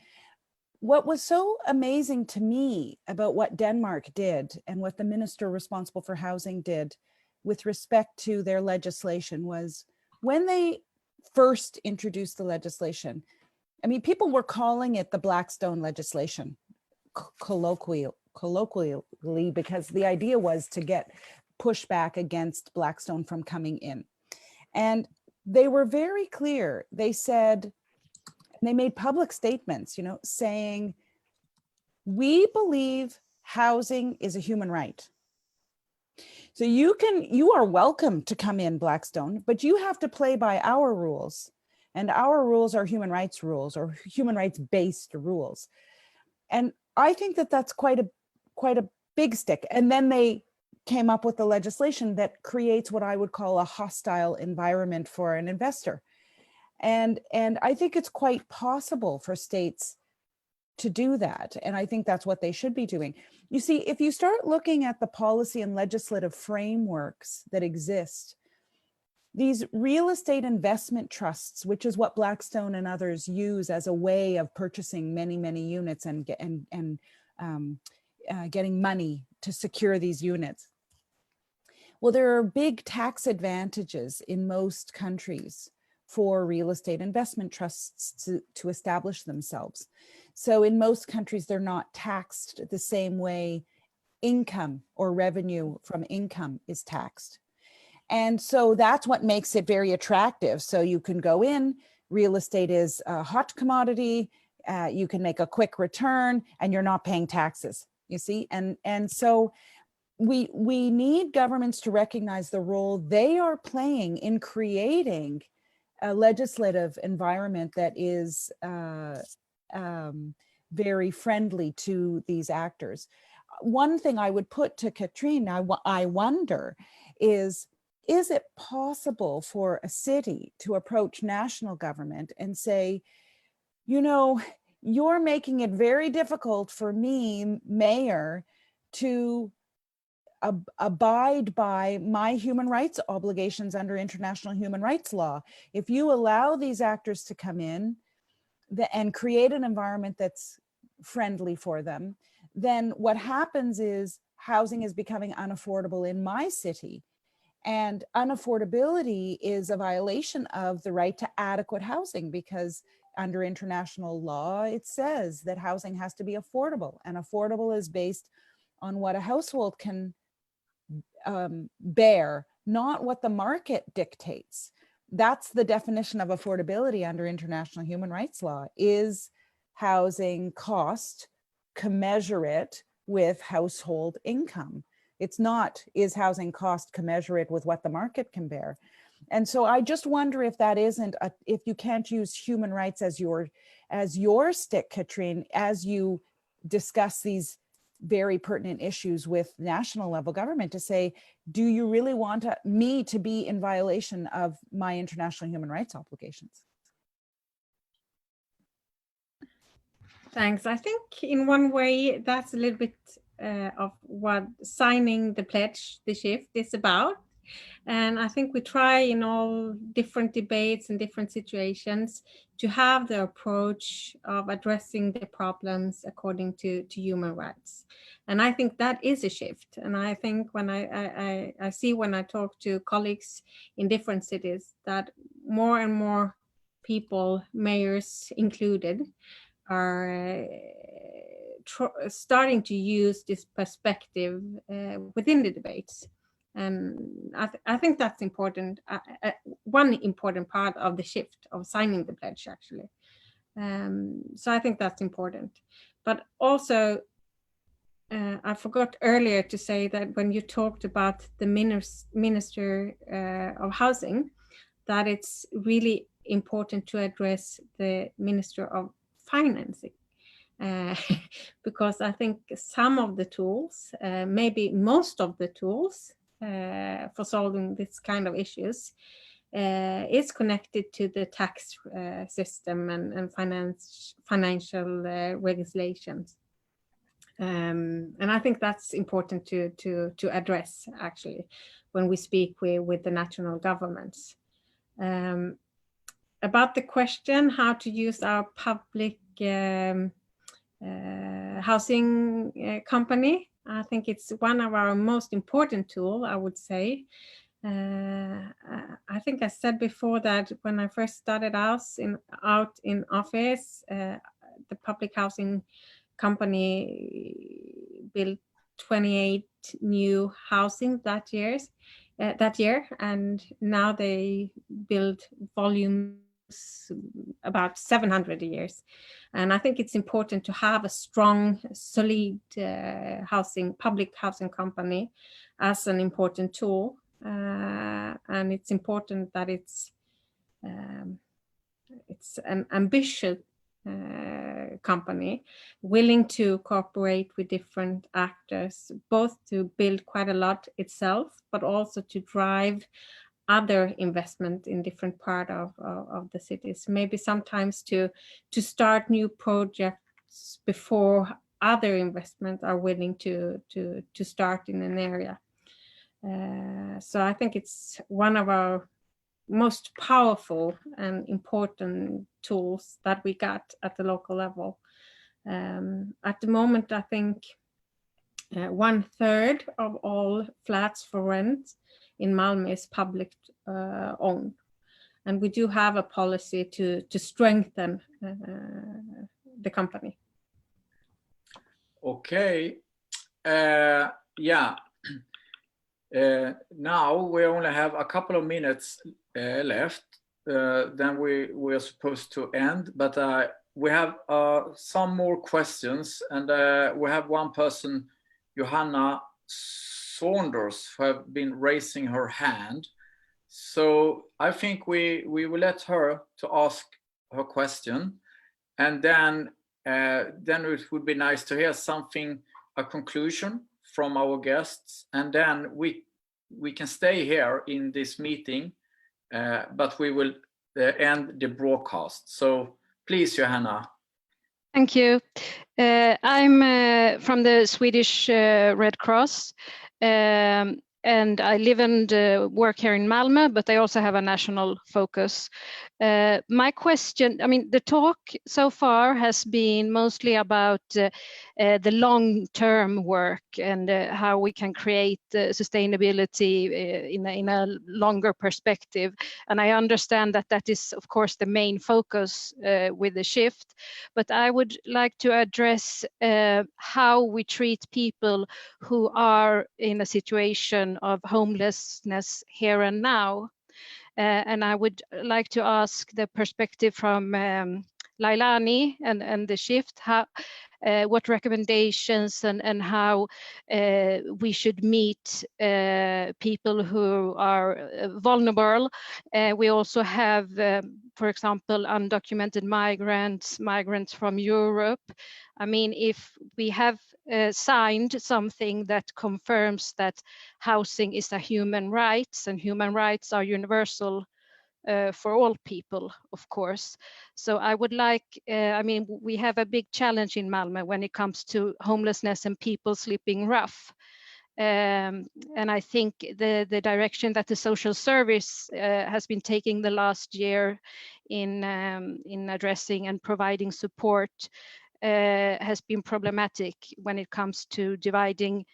Speaker 3: What was so amazing to me about what Denmark did and what the minister responsible for housing did with respect to their legislation was when they first introduced the legislation, I mean, people were calling it the Blackstone legislation, colloquially, because the idea was to get pushback against Blackstone from coming in. And they were very clear. They said, they made public statements, you know, saying, we believe housing is a human right. So you are welcome to come in, Blackstone, but you have to play by our rules. And our rules are human rights rules or human rights based rules. And I think that that's quite a big stick. And then they came up with the legislation that creates what I would call a hostile environment for an investor. And I think it's quite possible for states to do that. And I think that's what they should be doing. You see, if you start looking at the policy and legislative frameworks that exist, these real estate investment trusts, which is what Blackstone and others use as a way of purchasing many, many units and getting money to secure these units. Well, there are big tax advantages in most countries for real estate investment trusts to establish themselves. So in most countries, they're not taxed the same way income or revenue from income is taxed. And so that's what makes it very attractive. So you can go in, real estate is a hot commodity, you can make a quick return and you're not paying taxes, you see? And so we need governments to recognize the role they are playing in creating a legislative environment that is very friendly to these actors. One thing I would put to Katrin, I wonder, is it possible for a city to approach national government and say, you know, you're making it very difficult for me, mayor, to abide by my human rights obligations under international human rights law. If you allow these actors to come in and create an environment that's friendly for them, then what happens is housing is becoming unaffordable in my city. And unaffordability is a violation of the right to adequate housing, because under international law, it says that housing has to be affordable, and affordable is based on what a household can bear, not what the market dictates. That's the definition of affordability under international human rights law, is housing cost commensurate with household income. It's not, is housing cost commensurate with what the market can bear? And so I just wonder if that isn't, if you can't use human rights as your stick, Katrin, as you discuss these very pertinent issues with national level government, to say, do you really want me to be in violation of my international human rights obligations?
Speaker 4: Thanks. I think in one way that's a little bit of what signing the pledge, the shift, is about. And I think we try in all different debates and different situations to have the approach of addressing the problems according to human rights. And I think that is a shift. And I think when I see when I talk to colleagues in different cities that more and more people, mayors included, are starting to use this perspective within the debates. And I think that's important, one important part of the shift of signing the pledge, actually. So I think that's important. But also, I forgot earlier to say that when you talked about the Minister of Housing, that it's really important to address the Minister of Financing. Because I think some of the tools, maybe most of the tools for solving this kind of issues is connected to the tax system and financial regulations. And I think that's important to address, actually, when we speak with the national governments. About the question how to use our public housing company, I think it's one of our most important tools, I would say. I think I said before that when I first started out in office, the public housing company built 28 new housing that year, and now they build volumes about 700 a year. And I think it's important to have a strong, solid public housing company as an important tool. And it's important that it's an ambitious company, willing to cooperate with different actors, both to build quite a lot itself, but also to drive other investment in different part of the cities. Maybe sometimes to start new projects before other investments are willing to start in an area. So I think it's one of our most powerful and important tools that we got at the local level. At the moment, I think 1/3 of all flats for rent in Malmö is public owned. And we do have a policy to strengthen the company.
Speaker 1: Okay. Yeah. Now we only have a couple of minutes left. Then we are supposed to end, but we have some more questions, and we have one person, Johanna Saunders, who have been raising her hand. So I think we will let her to ask her question, and then it would be nice to hear something, a conclusion from our guests, and then we can stay here in this meeting, but we will end the broadcast. So please, Johanna.
Speaker 8: Thank you. I'm from the Swedish Red Cross, and I live and work here in Malmö, but I also have a national focus. My question, I mean, the talk so far has been mostly about the long-term work and how we can create sustainability in a longer perspective. And I understand that that is, of course, the main focus with the shift. But I would like to address how we treat people who are in a situation of homelessness here and now. And I would like to ask the perspective from Leilani and the shift, how, what recommendations and how we should meet people who are vulnerable. We also have, for example, undocumented migrants from Europe. I mean, if we have signed something that confirms that housing is a human right, and human rights are universal for all people, of course. So I would like, I mean, we have a big challenge in Malmö when it comes to homelessness and people sleeping rough. And I think the direction that the social service has been taking the last year in addressing and providing support has been problematic when it comes to dividing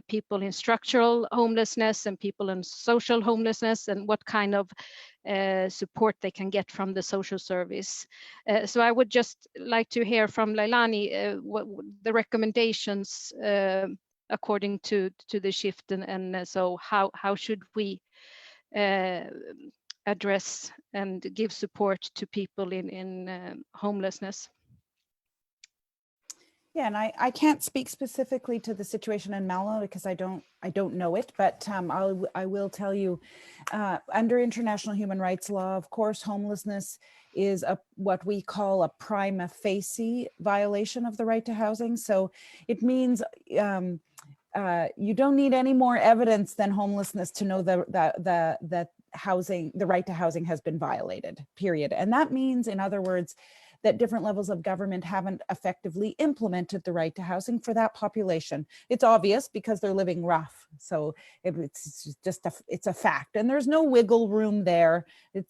Speaker 8: people in structural homelessness and people in social homelessness, and what kind of support they can get from the social service. So I would just like to hear from Leilani what the recommendations according to the shift, and so how should we address and give support to people in homelessness?
Speaker 3: Yeah, and I can't speak specifically to the situation in Malmö because I don't know it, but I will tell you, under international human rights law, of course, homelessness is what we call a prima facie violation of the right to housing. So it means you don't need any more evidence than homelessness to know that housing, the right to housing, has been violated, period. And that means, in other words, that different levels of government haven't effectively implemented the right to housing for that population. It's obvious because they're living rough. So it's just it's a fact, and there's no wiggle room there.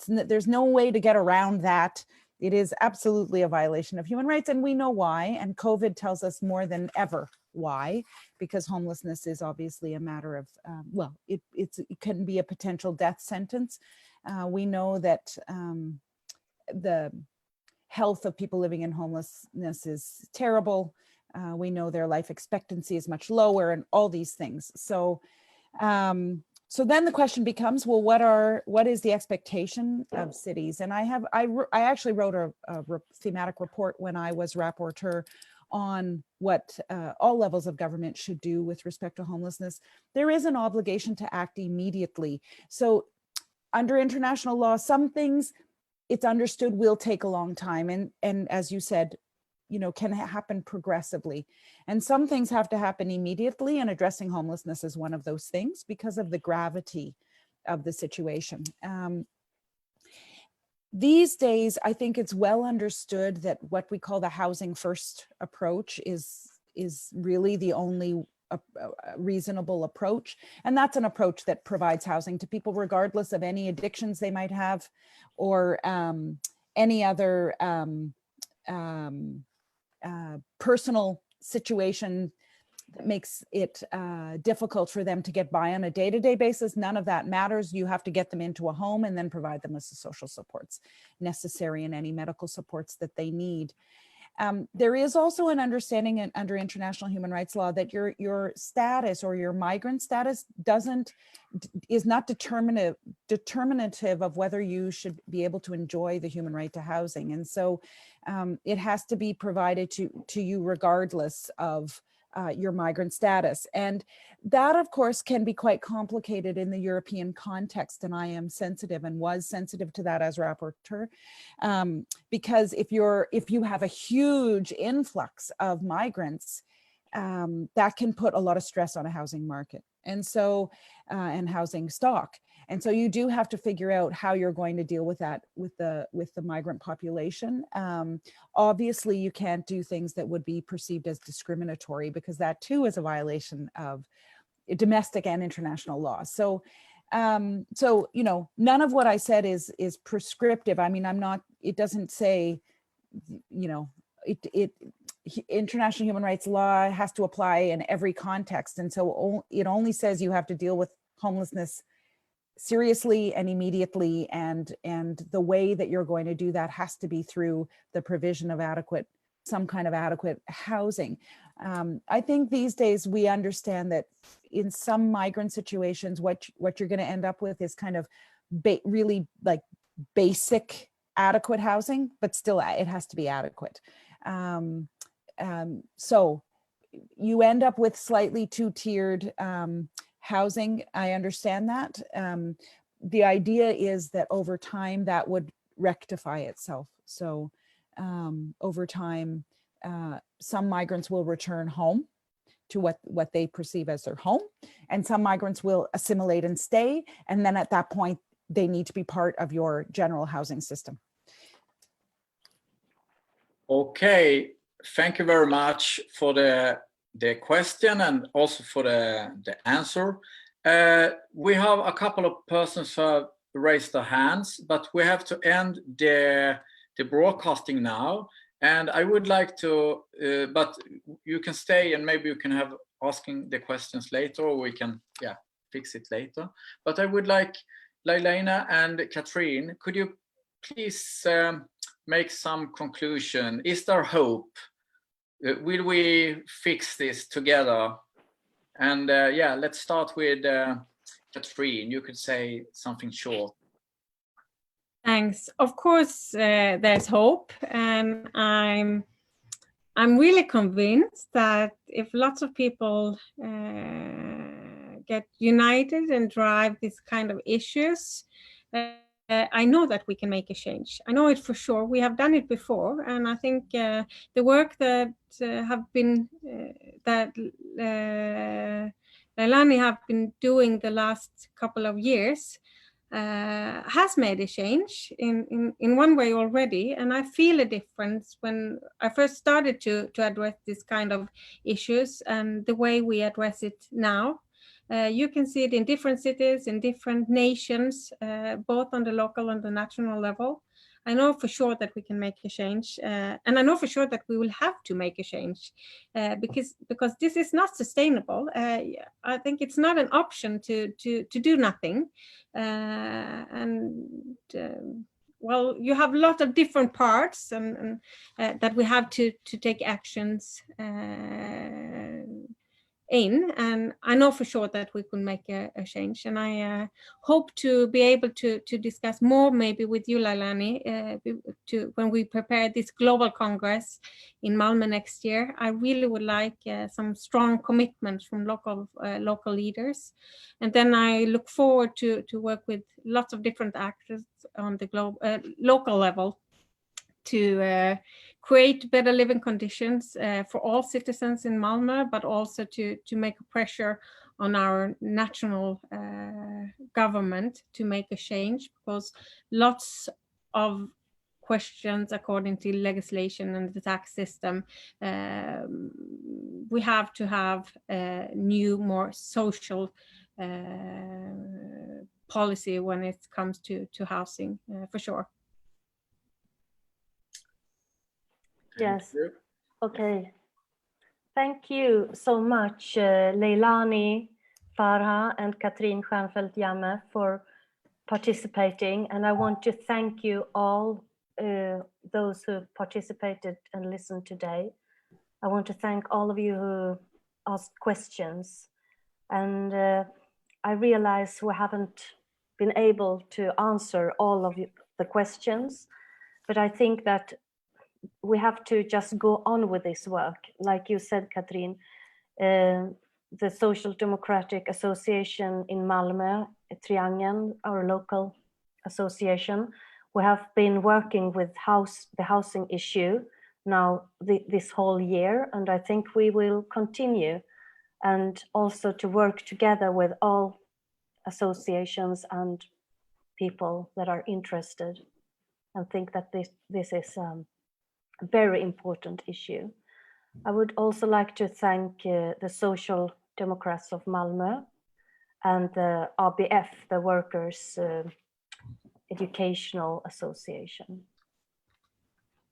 Speaker 3: There's no way to get around that. It is absolutely a violation of human rights, and we know why. And COVID tells us more than ever why, because homelessness is obviously a matter of, well, it can be a potential death sentence. We know that the health of people living in homelessness is terrible. We know their life expectancy is much lower, and all these things. So, so then the question becomes, well, what is the expectation of cities? And I actually wrote a thematic report when I was rapporteur on what all levels of government should do with respect to homelessness. There is an obligation to act immediately. So under international law, some things, it's understood, will take a long time. And as you said, you know, can happen progressively. And some things have to happen immediately, and addressing homelessness is one of those things because of the gravity of the situation. These days, I think it's well understood that what we call the housing first approach is really the only reasonable approach. And that's an approach that provides housing to people regardless of any addictions they might have, or any other personal situation that makes it difficult for them to get by on a day-to-day basis. None of that matters. You have to get them into a home and then provide them with the social supports necessary and any medical supports that they need. There is also an understanding under international human rights law that your status or your migrant status is not determinative of whether you should be able to enjoy the human right to housing. And so it has to be provided to you regardless of your migrant status. And that, of course, can be quite complicated in the European context. And I am sensitive and was sensitive to that as rapporteur, because if you have a huge influx of migrants, that can put a lot of stress on a housing market. And so, and housing stock. And so you do have to figure out how you're going to deal with that with the migrant population. Obviously, you can't do things that would be perceived as discriminatory, because that too is a violation of domestic and international law. So, so you know, none of what I said is prescriptive. I mean, it doesn't say, you know, international human rights law has to apply in every context. And so it only says you have to deal with homelessness seriously and immediately, and the way that you're going to do that has to be through the provision of some kind of adequate housing. I think these days we understand that in some migrant situations, what you're going to end up with is kind of really like basic adequate housing, but still it has to be adequate. So you end up with slightly two-tiered housing. I understand that. The idea is that over time that would rectify itself. So over time, some migrants will return home to what they perceive as their home, and some migrants will assimilate and stay. And then at that point, they need to be part of your general housing system.
Speaker 1: Okay, thank you very much for the question and also for the answer. We have a couple of persons who have raised their hands, but we have to end the broadcasting now. And I would like to, but you can stay and maybe you can have asking the questions later, or we can fix it later. But I would like Leilani and Katrin, could you please make some conclusion? Is there hope? Will we fix this together? And let's start with Katrin. You could say something short.
Speaker 4: Thanks. Of course, there's hope, and I'm really convinced that if lots of people get united and drive this kind of issues, I know that we can make a change. I know it for sure. We have done it before, and I think the work that Leilani have been doing the last couple of years has made a change in one way already, and I feel a difference when I first started to address this kind of issues and the way we address it now. You can see it in different cities, in different nations, both on the local and the national level. I know for sure that we can make a change, and I know for sure that we will have to make a change because this is not sustainable. I think it's not an option to do nothing, well, you have a lot of different parts and that we have to take actions in, and I know for sure that we can make a change, and I hope to be able to discuss more maybe with you, Leilani, when we prepare this global congress in Malmö next year. I really would like some strong commitments from local leaders, and then I look forward to work with lots of different actors on the local level to create better living conditions for all citizens in Malmö, but also to make a pressure on our national government to make a change, because lots of questions according to legislation and the tax system, we have to have a new, more social policy when it comes to housing, for sure.
Speaker 2: Yes. Okay. Thank you so much, Leilani Farha and Katrin Stjernfeldt Jammeh, for participating. And I want to thank you all, those who participated and listened today. I want to thank all of you who asked questions. And I realize we haven't been able to answer all of the questions, but I think that we have to just go on with this work. Like you said, Katrin, the Social Democratic Association in Malmö, Triangeln, our local association, we have been working with the housing issue now this whole year, and I think we will continue, and also to work together with all associations and people that are interested, and think that this is a very important issue. I would also like to thank the Social Democrats of Malmö and the ABF, the Workers' Educational Association,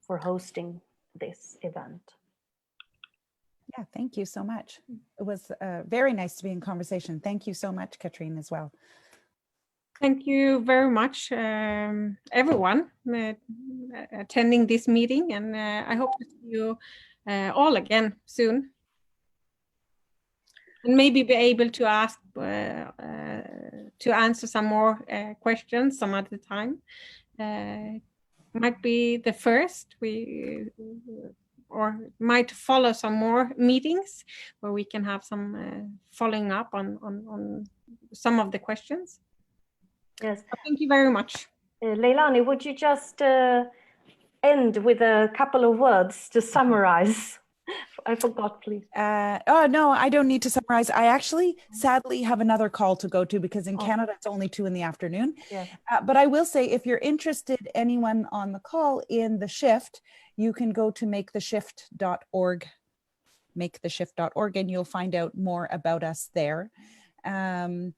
Speaker 2: for hosting this event.
Speaker 3: Yeah, thank you so much. It was very nice to be in conversation. Thank you so much, Katrin, as well.
Speaker 4: Thank you very much, everyone attending this meeting, and I hope to see you all again soon, and maybe be able to ask to answer some more questions some other time. might be the first. We or might follow some more meetings where we can have some following up on some of the questions.
Speaker 2: Yes.
Speaker 4: Thank you very much.
Speaker 2: Leilani, would you just end with a couple of words to summarize? I forgot, please.
Speaker 3: Oh, no, I don't need to summarize. I actually sadly have another call to go to because in Canada it's only 2 p.m.
Speaker 2: Yes.
Speaker 3: But I will say, if you're interested, anyone on the call in the shift, you can go to maketheshift.org, maketheshift.org, and you'll find out more about us there. And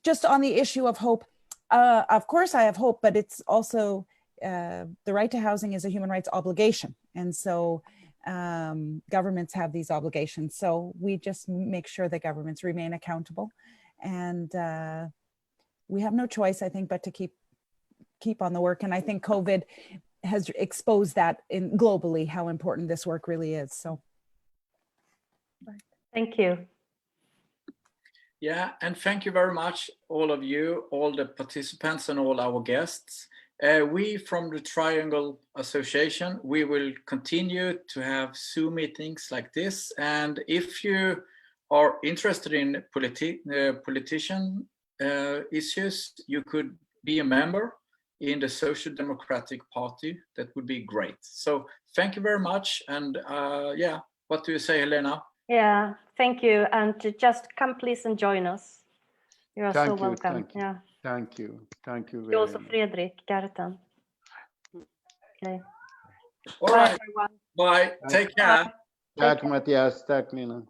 Speaker 3: just on the issue of hope, of course I have hope, but it's also the right to housing is a human rights obligation. And so governments have these obligations. So we just make sure that governments remain accountable. And we have no choice, I think, but to keep on the work. And I think COVID has exposed that globally, how important this work really is. So
Speaker 2: thank you.
Speaker 1: Yeah, and thank you very much, all of you, all the participants and all our guests. We from the Triangle Association, we will continue to have Zoom meetings like this. And if you are interested in politician issues, you could be a member in the Social Democratic Party. That would be great. So thank you very much. And yeah, what do you say, Helena?
Speaker 2: Yeah, thank you. And just come please and join us. You are so welcome.
Speaker 7: Thank you.
Speaker 2: Yeah.
Speaker 7: Thank you. Thank you
Speaker 2: You
Speaker 7: very
Speaker 2: also,
Speaker 7: much.
Speaker 2: Fredrik Garten. Okay.
Speaker 1: All
Speaker 2: Bye,
Speaker 1: right.
Speaker 2: everyone.
Speaker 1: Bye. Take care.
Speaker 7: Tack Mattias, tack Nina.